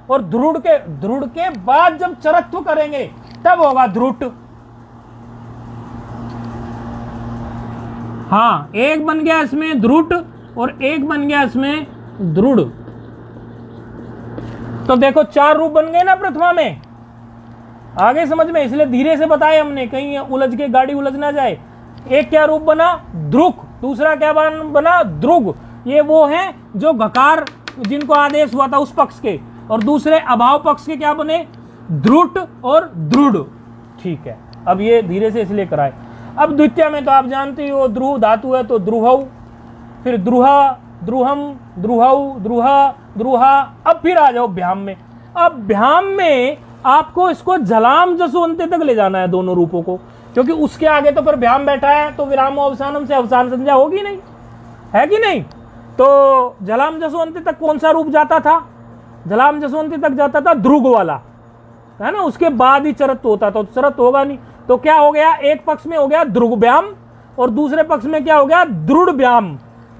Speaker 1: और दृढ़ के बाद जब चरत्व करेंगे तब होगा द्रुट। हाँ, एक बन गया इसमें द्रुट और एक बन गया इसमें दृढ़। तो देखो 4 रूप बन गए ना प्रथमा में, आगे समझ में, इसलिए धीरे से बताए हमने, कहीं उलझ के गाड़ी उलझ ना जाए। एक क्या रूप बना? द्रुक। दूसरा क्या बना? द्रुग। ये वो हैं जो घकार जिनको आदेश हुआ था उस पक्ष के, और दूसरे अभाव पक्ष के क्या बने? द्रुट और दृढ़। ठीक है, अब ये धीरे से इसलिए कराए। अब द्वितीय में तो आप जानते हो द्रुह धातु है, तो द्रुहौ, फिर द्रुहा, द्रुहम, द्रुहौ, द्रुहा, द्रुहा। अब फिर आ जाओ भ्याम में। अब भ्याम में आपको इसको जलाम जसवंते तक ले जाना है, दोनों रूपों को, क्योंकि उसके आगे तो फिर भ्याम बैठा है, तो विराम अवसानम से अवसान संज्ञा होगी नहीं, है कि नहीं? तो जलाम जसवंते तक कौन सा रूप जाता था? जलाम जसवंते तक जाता था द्रुग वाला, है ना, उसके बाद ही चरत होता था, चरत होगा नहीं। तो क्या हो गया? एक पक्ष में हो गया द्रुग व्याम और दूसरे पक्ष में क्या हो गया? दृढ़ व्याम,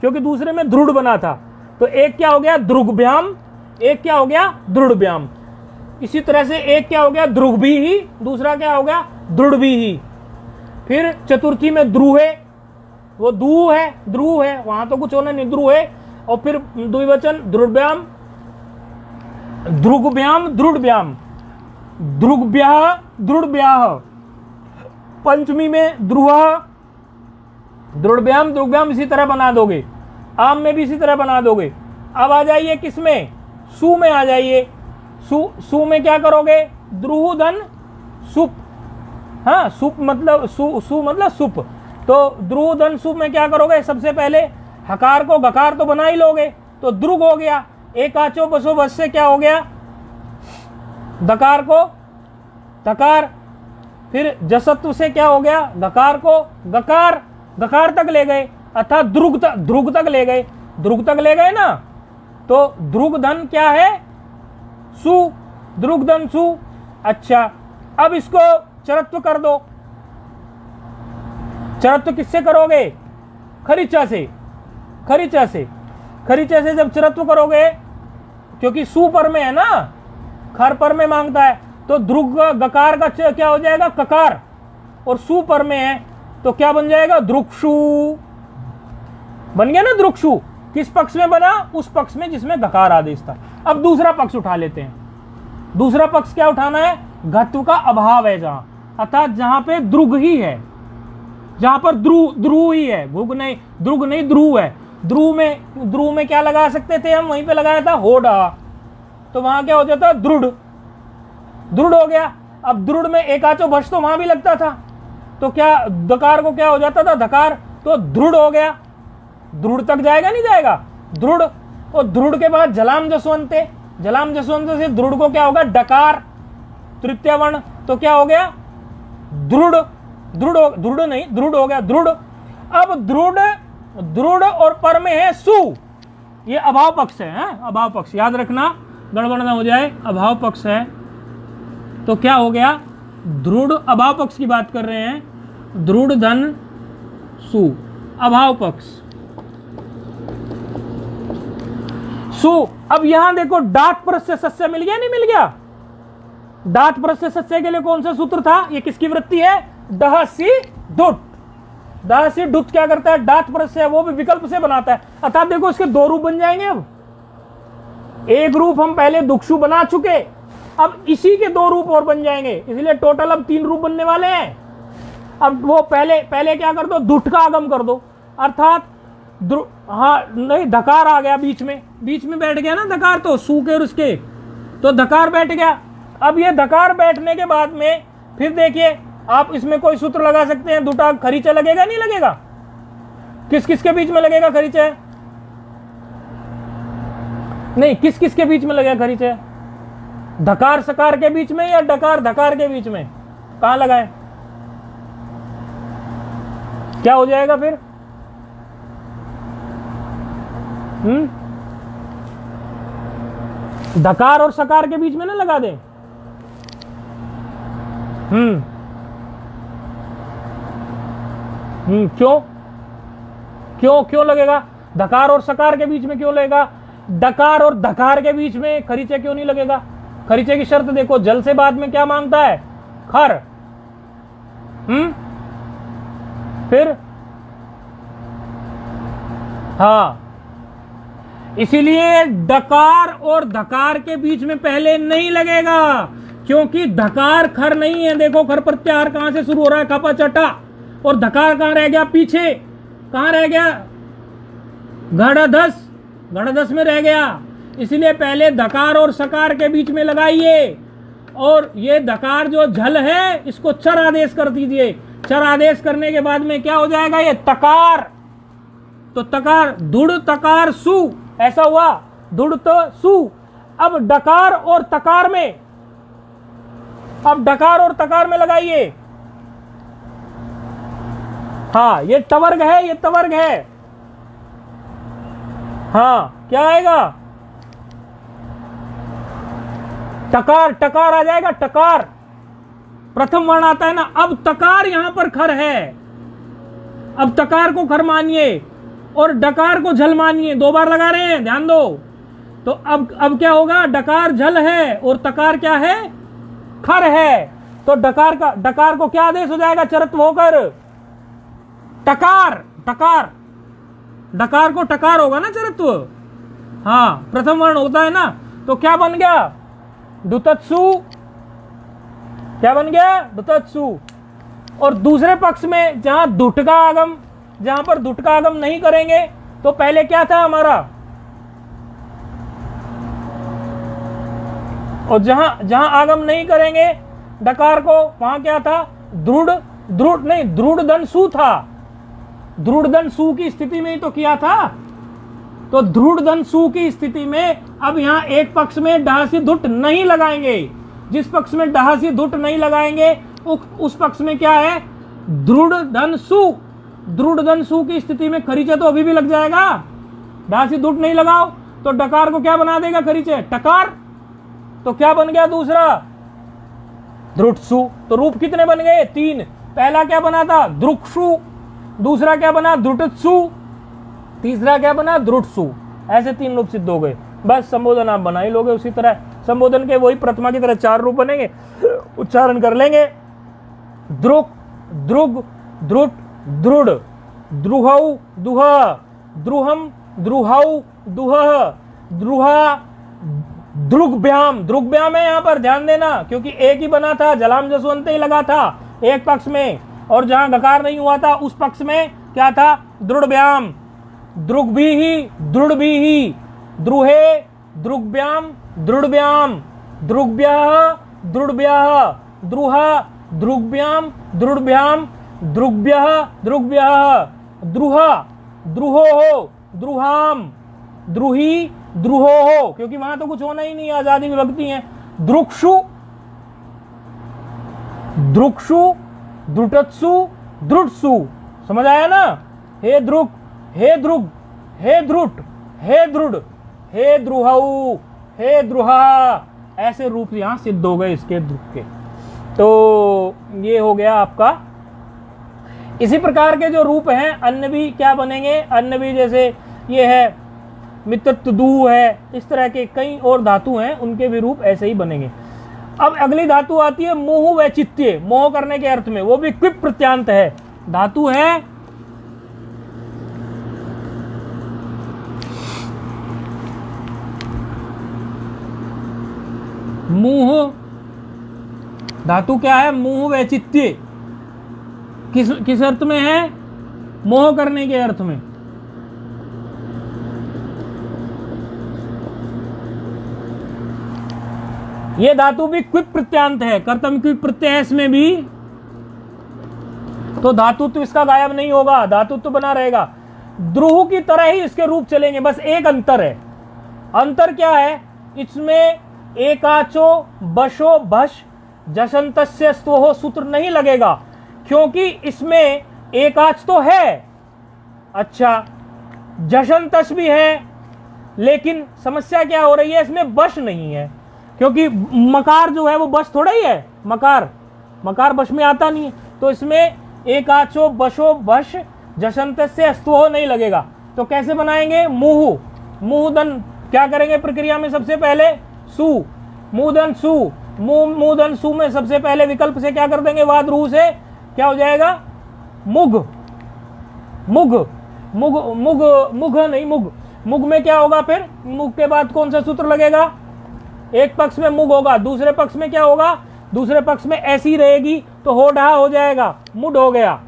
Speaker 1: क्योंकि दूसरे में दृढ़ बना था। तो एक क्या हो गया? द्रुग व्याम, एक क्या हो गया? दृढ़ व्याम। इसी तरह से एक क्या हो गया? द्रुग भी ही, दूसरा क्या हो गया? दृढ़ भी ही। फिर चतुर्थी में द्रुहे, वो दू है, ध्रुव है, वहां तो कुछ होना नहीं, ध्रुव है। और फिर द्विवचन दृढ़व्याम, ध्रुगव्याम, दृढ़व्याम, ध्रुगव्याह, दृढ़व्याह। पंचमी में द्रुह, दृढ़व्याम, दृग्व्याम, इसी तरह बना दोगे। आम में भी इसी तरह बना दोगे। अब आ जाइए किसमें? सु में आ जाइए। सु में क्या करोगे? द्रुहधन सुप। हाँ, सुप मतलब सु मतलब सुप। तो द्रुहधन सुप में क्या करोगे? सबसे पहले हकार को गकार तो बना ही लोगे, तो द्रुग हो गया। एक आचो बसो बस से क्या हो गया? दकार को तकार। फिर जसत्व से क्या हो गया? गकार को गकार, गकार तक ले गए, अर्थात द्रुग तक ले गए, द्रुग तक ले गए ना। तो द्रुगधन क्या है? सु, द्रुगधन सु। अच्छा, अब इसको चरत्व कर दो। चरत्व किससे करोगे? खरीचा से, खरीचा से। खरीचा से जब चरत्व करोगे, क्योंकि सु पर में है ना, खर पर में मांगता है, तो द्रुग गकार का क्या हो जाएगा? ककार, और सु पर में है तो क्या बन जाएगा? द्रुक्षु बन गया ना। द्रुक्षु किस पक्ष में बना? उस पक्ष में जिसमें गकार आदेश था। अब दूसरा पक्ष उठा लेते हैं। दूसरा पक्ष क्या उठाना है? घत्व का अभाव है जहां, अर्थात जहां पे द्रुग ही है, जहां पर द्रुव ही है, भुग नहीं, द्रुग नहीं, ध्रुव है। ध्रुव में क्या लगा सकते थे हम? वहीं पे लगाया था होड़ा, तो वहां क्या हो जाता? दृढ़, दृढ़ हो गया। अब दृढ़ में एक आचो भश तो वहां भी लगता था, तो क्या दकार को क्या हो जाता था? धकार, तो दृढ़ हो गया। दृढ़ तक जाएगा नहीं जाएगा? दृढ़। और दृढ़ के बाद जलाम जसवंते, जलाम जसवंते से दृढ़ को क्या होगा? डकार, तृतीय वर्ण, तो क्या हो गया? दृढ़, दृढ़ नहीं, दृढ़ हो गया, दृढ़। अब दृढ़ और पर में है सु, ये अभाव पक्ष है, अभाव पक्ष याद रखना, गड़बड़ ना हो जाए। अभाव पक्ष है तो क्या हो गया? दृढ़, अभाव पक्ष की बात कर रहे हैं। दृढ़ धन सु, अभाव पक्ष सु। अब यहां देखो, डाट प्रत्यय सस्य मिल गया, नहीं मिल गया? डाट प्रत्यय सस्य के लिए कौन सा सूत्र था? ये किसकी वृत्ति है? डह सी डुट। डह सी डुट क्या करता है? डाट प्रत्यय, वो भी विकल्प से बनाता है, अर्थात देखो इसके 2 रूप बन जाएंगे। अब एक रूप हम पहले दुक्षु बना चुके, अब इसी के 2 रूप और बन जाएंगे, इसलिए टोटल अब 3 रूप बनने वाले हैं। अब वो पहले क्या कर दो? दुट का आगम कर दो, अर्थात हाँ नहीं, धकार आ गया बीच में बैठ गया ना धकार, तो सू के और उसके, तो धकार बैठ गया। अब ये धकार बैठने के बाद में फिर देखिए, आप इसमें कोई सूत्र लगा सकते हैं। दुटा खरीचा लगेगा, नहीं लगेगा? किस किस के बीच में लगेगा खरीचा? नहीं, किस किस के बीच में लगेगा खरीचा? धकार सकार के बीच में या डकार धकार के बीच में? कहां लगाए? क्या हो जाएगा फिर? धकार और सकार के बीच में ना लगा दें, हम्म क्यों क्यों क्यों लगेगा? धकार और सकार के बीच में क्यों लगेगा? डकार और धकार के बीच में खरीचे क्यों नहीं लगेगा? खरीचे की शर्त देखो, जल से बाद में क्या मांगता है? खर। फिर हाँ, इसीलिए डकार और धकार के बीच में पहले नहीं लगेगा, क्योंकि धकार खर नहीं है। देखो खर प्रत्याहार कहां से शुरू हो रहा है? खपा चटा। और धकार कहां रह गया? पीछे कहां रह गया? घड़धस, घड़धस में रह गया। इसलिए पहले धकार और सकार के बीच में लगाइए, और ये धकार जो झल है इसको चर आदेश कर दीजिए। चर आदेश करने के बाद में क्या हो जाएगा? ये तकार। तो तकार, धुड़ तकार सु, ऐसा हुआ, धुड़ तो सु। अब डकार और तकार में, अब डकार और तकार में लगाइए। हाँ, ये टवर्ग है, ये तवर्ग है। हाँ, क्या आएगा? टकार, टकार आ जाएगा, टकार। प्रथम वर्ण आता है ना। अब तकार यहां पर खर है, अब तकार को खर मानिए और डकार को झल मानिए। दो बार लगा रहे हैं, ध्यान दो। तो अब क्या होगा? डकार झल है और तकार क्या है? खर है। तो डकार को क्या आदेश हो जाएगा? चरत्व होकर टकार। टकार, डकार को टकार होगा ना चरत्व। हाँ, प्रथम वर्ण होता है ना। तो क्या बन गया? दुतत्सु। क्या बन गया? दुतत्सु। और दूसरे पक्ष में जहां दुट का आगम, जहां पर दुट का आगम नहीं करेंगे, तो पहले क्या था हमारा? और जहां आगम नहीं करेंगे डकार को, वहां क्या था? दृढ़, दृढ़ नहीं, दृढ़ दन सु था। दृढ़ दन सु की स्थिति में ही तो किया था। तो दृढ़ दन सु की स्थिति में अब यहां एक पक्ष में डहासी धुट नहीं लगाएंगे। जिस पक्ष में डहासी धुट नहीं लगाएंगे उस पक्ष में क्या है? दृढ़ धन सु। दृढ़ धन सु की स्थिति में खरीचे तो अभी भी लग जाएगा। डहासी धुट नहीं लगाओ तो डकार को क्या बना देगा? खरीचे, टकार। तो क्या बन गया दूसरा? ध्रुटसु। तो रूप कितने बन गए? 3। पहला क्या बना था? द्रुक्षु। दूसरा क्या बना? ध्रुटत्सु। तीसरा क्या बना? ध्रुटसु। ऐसे 3 रूप सिद्ध हो गए। बस संबोधन आप बना ही लोगे उसी तरह। संबोधन के वही प्रथमा की तरह 4 रूप बनेंगे, उच्चारण कर लेंगे। द्रुक, द्रुग, द्रुट, दृढ़, द्रुहौ, दुह, द्रुहम, द्रुहौ, दुह, द्रुहा, द्रुग्भ्याम। द्रुग्भ्याम है यहां पर, ध्यान देना, क्योंकि एक ही बना था, जलाम जसवंत ही लगा था एक पक्ष में, और जहां गकार नहीं हुआ था उस पक्ष में क्या था? दृढ़व्याम। द्रुग भी ही, दृढ़ भी ही, द्रुहे, द्रुग्भ्याम, दृढ़व्याम, द्रुग्भ्यः, दृढ़भ्यः, द्रुहा, द्रुग्भ्याम, दृढ़भ्याम, द्रुग्भ्यः, द्रुग्भ्यः, द्रुहा, द्रुहोः, द्रुहाम, द्रुही, द्रुहोः, क्योंकि वहां तो कुछ होना ही नहीं, आजादी विभक्ति है। द्रुक्षु, द्रुक्षु, द्रुटत्सु, द्रुटसु। समझ आया ना? हे द्रुक, हे द्रुग, हे द्रुट, हे दृढ़, हे द्रुहौ, हे द्रुहा, ऐसे रूप यहां सिद्ध हो गए इसके द्रुक के। तो ये हो गया आपका। इसी प्रकार के जो रूप हैं अन्य भी क्या बनेंगे? अन्य भी जैसे ये है मित्रत्व दू है, इस तरह के कई और धातु हैं, उनके भी रूप ऐसे ही बनेंगे। अब अगली धातु आती है मोह वैचित्य। मोह करने के अर्थ में, वो भी क्विप प्रत्यांत है धातु है। मुह धातु क्या है? मुह वैचित्य। किस अर्थ में है? मोह करने के अर्थ में। ये धातु भी क्विप प्रत्यांत है, कर्तव्य क्विप प्रत्यय में भी, तो धातुत्व इसका गायब नहीं होगा, धातुत्व बना रहेगा। द्रुह की तरह ही इसके रूप चलेंगे, बस एक अंतर है। अंतर क्या है? इसमें एकाचो, बशो, भश, जशंतस्य स्तोहो सूत्र नहीं लगेगा, क्योंकि इसमें एकाच तो है, अच्छा जशंतस भी है, लेकिन समस्या क्या हो रही है? इसमें बश नहीं है, क्योंकि मकार जो है वो बश थोड़ा ही है। मकार मकार बश में आता नहीं है, तो इसमें एक आचो बशो बश जशंत से अस्तुहो नहीं लगेगा। तो कैसे बनाएंगे? मुहु, मुहदन क्या करेंगे प्रक्रिया में? सबसे पहले सु, मुदन सु, मुदन सु में सबसे पहले विकल्प से क्या कर देंगे? वाद रू से क्या हो जाएगा? मुग, मुग, मुग, मुग, मुग नहीं मुग, मुग में क्या होगा? फिर मुग के बाद कौन सा सूत्र लगेगा? एक पक्ष में मुग होगा, दूसरे पक्ष में क्या होगा? दूसरे पक्ष में ऐसी रहेगी तो हो ढहा हो जाएगा, मुड हो गया।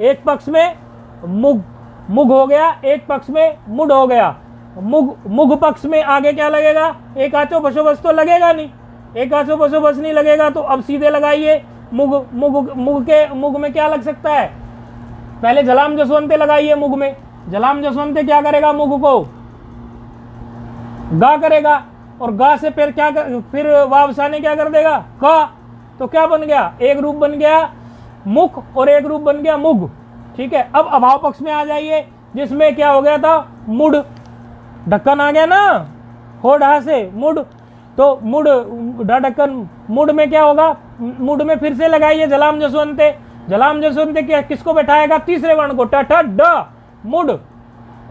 Speaker 1: एक पक्ष में मुग, मुग हो गया, एक पक्ष में मुड हो गया। मुग, मुग पक्ष में आगे क्या लगेगा? एक आचो बशो बस तो लगेगा नहीं, एक आचो बशो बस नहीं लगेगा, तो अब सीधे लगाइए मुग, मुग, मुग के मुग में क्या लग सकता है? पहले जलाम जसवंते लगाइए मुग में। जलाम जसवंते क्या करेगा? मुग को गा करेगा, और गा से फिर क्या फिर वावसा ने क्या कर देगा? का। तो क्या बन गया? एक रूप बन गया मुख और एक रूप बन गया मुग। ठीक है, अब अभाव पक्ष में आ जाइए, जिसमें क्या हो गया था? मुड, ढक्कन आ गया ना, हो ढहा से मुड, तो मुड ढक्कन, मुड में क्या होगा? मुड में फिर से लगाइए जलाम जसवंते। जलाम जसवंते क्या किसको बैठाएगा? तीसरे वर्ण को, ट ठ ड, मुड।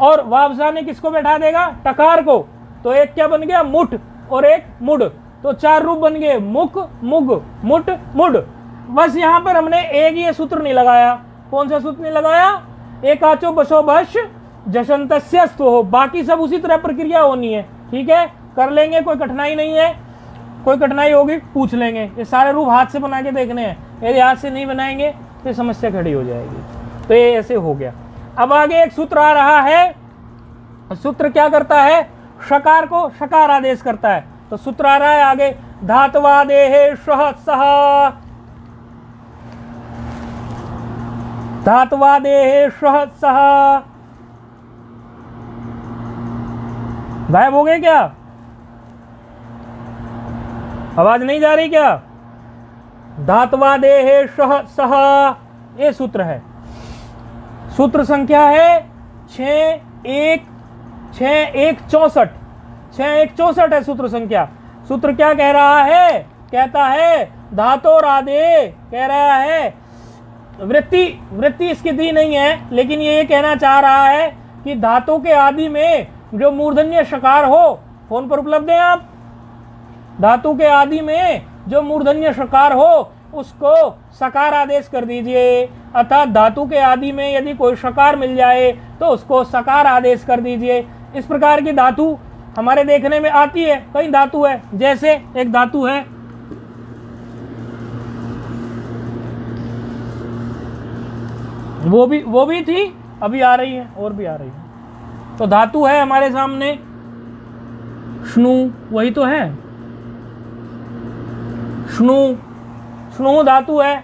Speaker 1: और वावसा ने किसको बैठा देगा? टकार को। तो एक क्या बन गया? मुठ और एक मुड, तो चार रूप बन गए, मुख, मुग, मुठ, मुड। बस यहां पर हमने एक ये सूत्र नहीं लगाया। कौन सा सूत्र नहीं लगाया? एक आचो बशो बश जशंतस्यस्तु हो, बाकी सब उसी तरह प्रक्रिया होनी है। ठीक है, कर लेंगे, कोई कठिनाई नहीं है। कोई कठिनाई होगी पूछ लेंगे। ये सारे रूप हाथ से बना के देखने हैं, यदि हाथ से नहीं बनाएंगे तो समस्या खड़ी हो जाएगी। तो ये ऐसे हो गया। अब आगे एक सूत्र आ रहा है, सूत्र क्या करता है? शकार को शकार आदेश करता है। तो सूत्र आ रहा है आगे, धातवादेहे श्वः सः, धातवादेहे श्वः सः। गायब हो गए क्या? आवाज नहीं जा रही क्या? धातवादेहे श्वः सः, ये सूत्र है। सूत्र संख्या है 6164, 6164 है सूत्र संख्या। सूत्र क्या कह रहा है? कहता है धातोरादे, कह रहा है वृत्ति, वृत्ति इसकी दी नहीं है, लेकिन ये कहना चाह रहा है कि धातु के आदि में जो मूर्धन्य शकार हो, फोन पर उपलब्ध है आप? धातु के आदि में जो मूर्धन्य शकार हो उसको सकार आदेश कर दीजिए, अर्थात धातु के आदि में यदि कोई शकार मिल जाए तो उसको सकार आदेश कर दीजिए। इस प्रकार की धातु हमारे देखने में आती है। कई धातु है, जैसे एक धातु है वो भी थी, अभी आ रही है, और भी आ रही है। तो धातु है हमारे सामने श्नु, वही तो है श्नु, श्नु धातु है।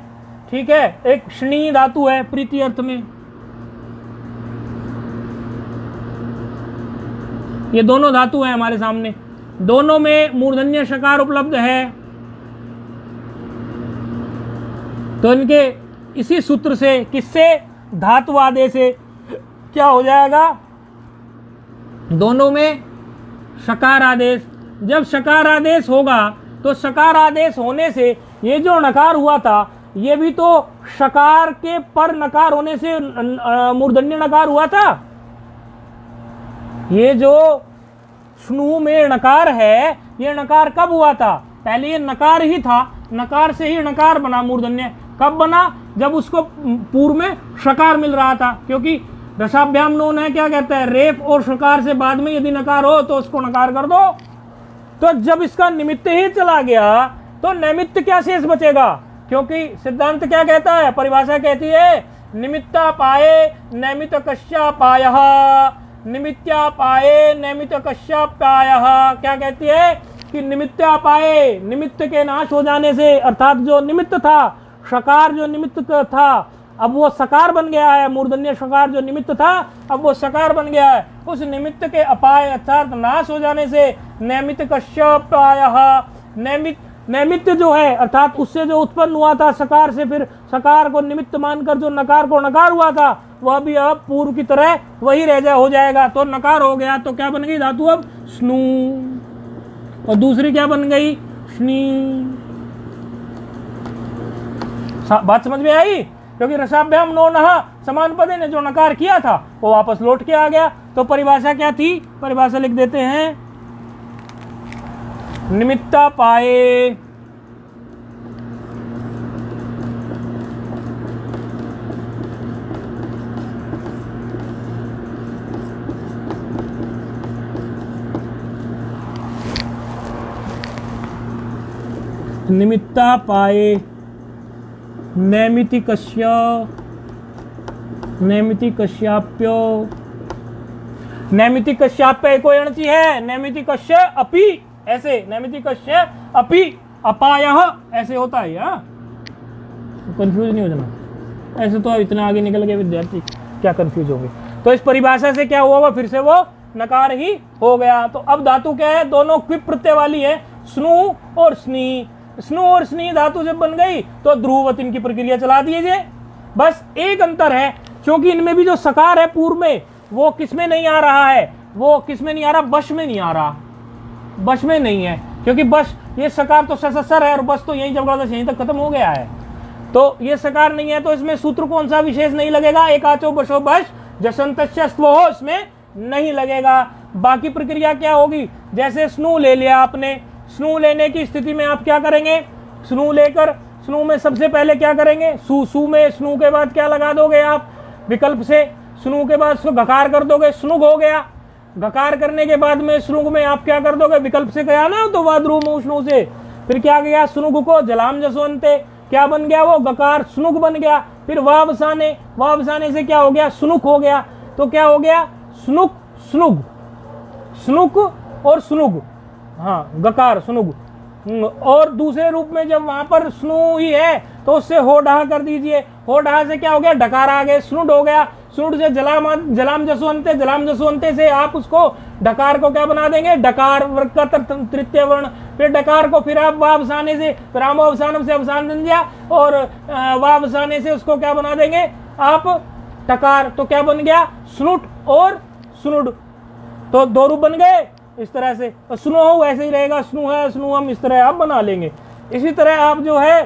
Speaker 1: ठीक है, एक श्नी धातु है प्रीति अर्थ में। ये दोनों धातु है हमारे सामने, दोनों में मूर्धन्य शकार उपलब्ध है। तो इनके इसी सूत्र से, किससे? धातु आदेश से क्या हो जाएगा? दोनों में शकार आदेश। जब शकार आदेश होगा तो शकार आदेश होने से ये जो नकार हुआ था, ये भी तो शकार के पर नकार होने से मूर्धन्य नकार हुआ था। ये जो स्नु में नकार है, ये नकार कब हुआ था? पहले ये नकार ही था, नकार से ही नकार बना मूर्धन्य। कब बना? जब उसको पूर्व में शकार मिल रहा था, क्योंकि रसाभ्याम नोन है, क्या कहता है? रेफ और शकार से बाद में यदि नकार हो तो उसको नकार कर दो। तो जब इसका निमित्त ही चला गया तो नैमित्त क्या शेष बचेगा? क्योंकि सिद्धांत क्या कहता है, परिभाषा कहती है निमित्ता पाए नैमित्त कश्या पायः, निमित्ता पाए नैमित्त कश्या पायः। क्या कहती है कि निमित्ता पाए, निमित्त के नाश हो जाने से, अर्थात जो निमित्त था, शकार जो निमित्त था, अब वो सकार बन गया है। मूर्धन्य शकार जो निमित्त था अब वो सकार बन गया है। उस निमित्त के अपाय अर्थात नाश हो जाने से नैमित्त कश्यपायः, नैमित्त जो है अर्थात उससे जो उत्पन्न हुआ था सकार से, फिर सकार को निमित्त मानकर जो नकार को नकार हुआ था वह भी अब पूर्व की तरह वही हो जाएगा। तो नकार हो गया, तो क्या बन गई धातु अब? स्नु। और दूसरी क्या बन गई? श्नी। बात समझ में आई? क्योंकि रसाभ्याम नो नहा समान पदे ने जो नकार किया था वो वापस लौट के आ गया। तो परिभाषा क्या थी? परिभाषा लिख देते हैं, निमित्ता पाए निमित्ता पाए नैमितिकस्य नैमितिकस्याप्यो नैमितिकस्याप्य एको यणचि है, नैमितिकस्य अपि ऐसे, नैमितिकस्य अपि अपायः ऐसे होता है। यार कंफ्यूज नहीं हो जाना, ऐसे तो इतना आगे निकल गए विद्यार्थी, क्या कंफ्यूज होंगे। तो इस परिभाषा से क्या हुआ, फिर से वो नकार ही हो गया। तो अब धातु क्या है? दोनों क्विप प्रत्यय वाली है, स्नु और स्नी। स्नु और स्नी धातु जब बन गई तो ध्रुववत इनकी प्रक्रिया चला दीजिए। बस एक अंतर है, क्योंकि इनमें भी जो सकार है पूर्व में, वो किसमें नहीं आ रहा है? वो किसमें नहीं आ रहा? बश में नहीं आ रहा, बश में नहीं है। क्योंकि बश, ये सकार तो ससर है और बस तो यहीं जबरदस्त यहीं तक खत्म हो गया है। तो ये सकार नहीं है, तो इसमें सूत्र कौन सा विशेष नहीं लगेगा? एकाचो बशो बश जसंतस्व हो, इसमें नहीं लगेगा। बाकी प्रक्रिया क्या होगी? जैसे स्नु ले लिया आपने, स्नु लेने की स्थिति में आप क्या करेंगे? स्नु लेकर स्नु में सबसे पहले क्या करेंगे? सू में स्नु के बाद क्या लगा दोगे आप? विकल्प से स्नु के बाद उसको घकार कर दोगे, स्नुग हो गया। घकार करने के बाद में स्नुग में आप क्या कर दोगे? विकल्प से गया ना तो वाद्रू स्नु से, फिर क्या गया? स्नुग को जलाम जसवंते क्या बन गया? वो गकार स्नुग बन गया। फिर वावसाने, वावसाने से क्या हो गया? स्नुक हो गया। तो क्या हो गया? स्नुक स्नुग, स्नुक और स्नुग, हाँ गकार स्नुग। और दूसरे रूप में जब वहां पर स्नु ही है तो उससे हो डहा कर दीजिए। हो डहा से क्या हो गया? डकार आ गए, स्नुड हो गया। स्नुड से जलाम जसवंते, जलाम जसवंते से आप उसको डकार को क्या बना देंगे? डकार वर्ग का तृतीय वर्ण। फिर डकार को फिर आप वावसाने से, फिर आम अवसानम से अवसान बन गया, और वावसाने से उसको क्या बना देंगे आप? टकार। तो क्या बन गया? स्नुट और स्नुड, तो दो रूप बन गए इस तरह से। और स्नो ऐसे ही रहेगा, स्नु है स्नु हम इस तरह आप बना लेंगे। इसी तरह आप जो है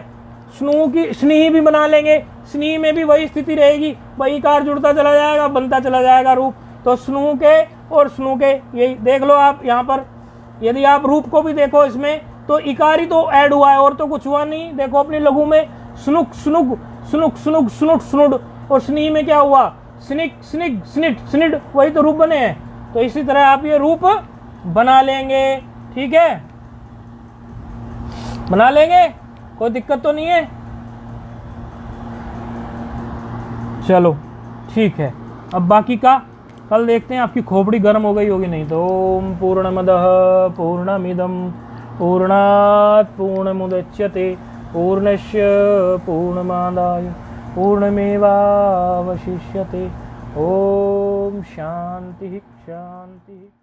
Speaker 1: स्नु की स्नेही भी बना लेंगे। स्नेही में भी वही स्थिति रहेगी, वही कार जुड़ता चला जाएगा, बनता चला जाएगा रूप। तो स्नु के और स्नु के, यही देख लो आप यहाँ पर। यदि आप रूप को भी देखो इसमें तो इकार ही तो ऐड हुआ है और तो कुछ हुआ नहीं। देखो अपनी लघु में स्नुक स्नुक स्नुक स्नुक स्नुट स्नुड, और स्नेही में क्या हुआ? स्निक स्निक स्निट स्निड, वही तो रूप बने हैं। तो इसी तरह आप ये रूप बना लेंगे, ठीक है? बना लेंगे, कोई दिक्कत तो नहीं है। चलो ठीक है, अब बाकी का कल देखते हैं। आपकी खोपड़ी गर्म हो गई होगी नहीं तो। ओम पूर्णमदः पूर्णमिदं पूर्णात् पूर्णमुदच्यते पूर्णस्य पूर्णमादाय पूर्णमेवावशिष्यते। ओम शांति शांति।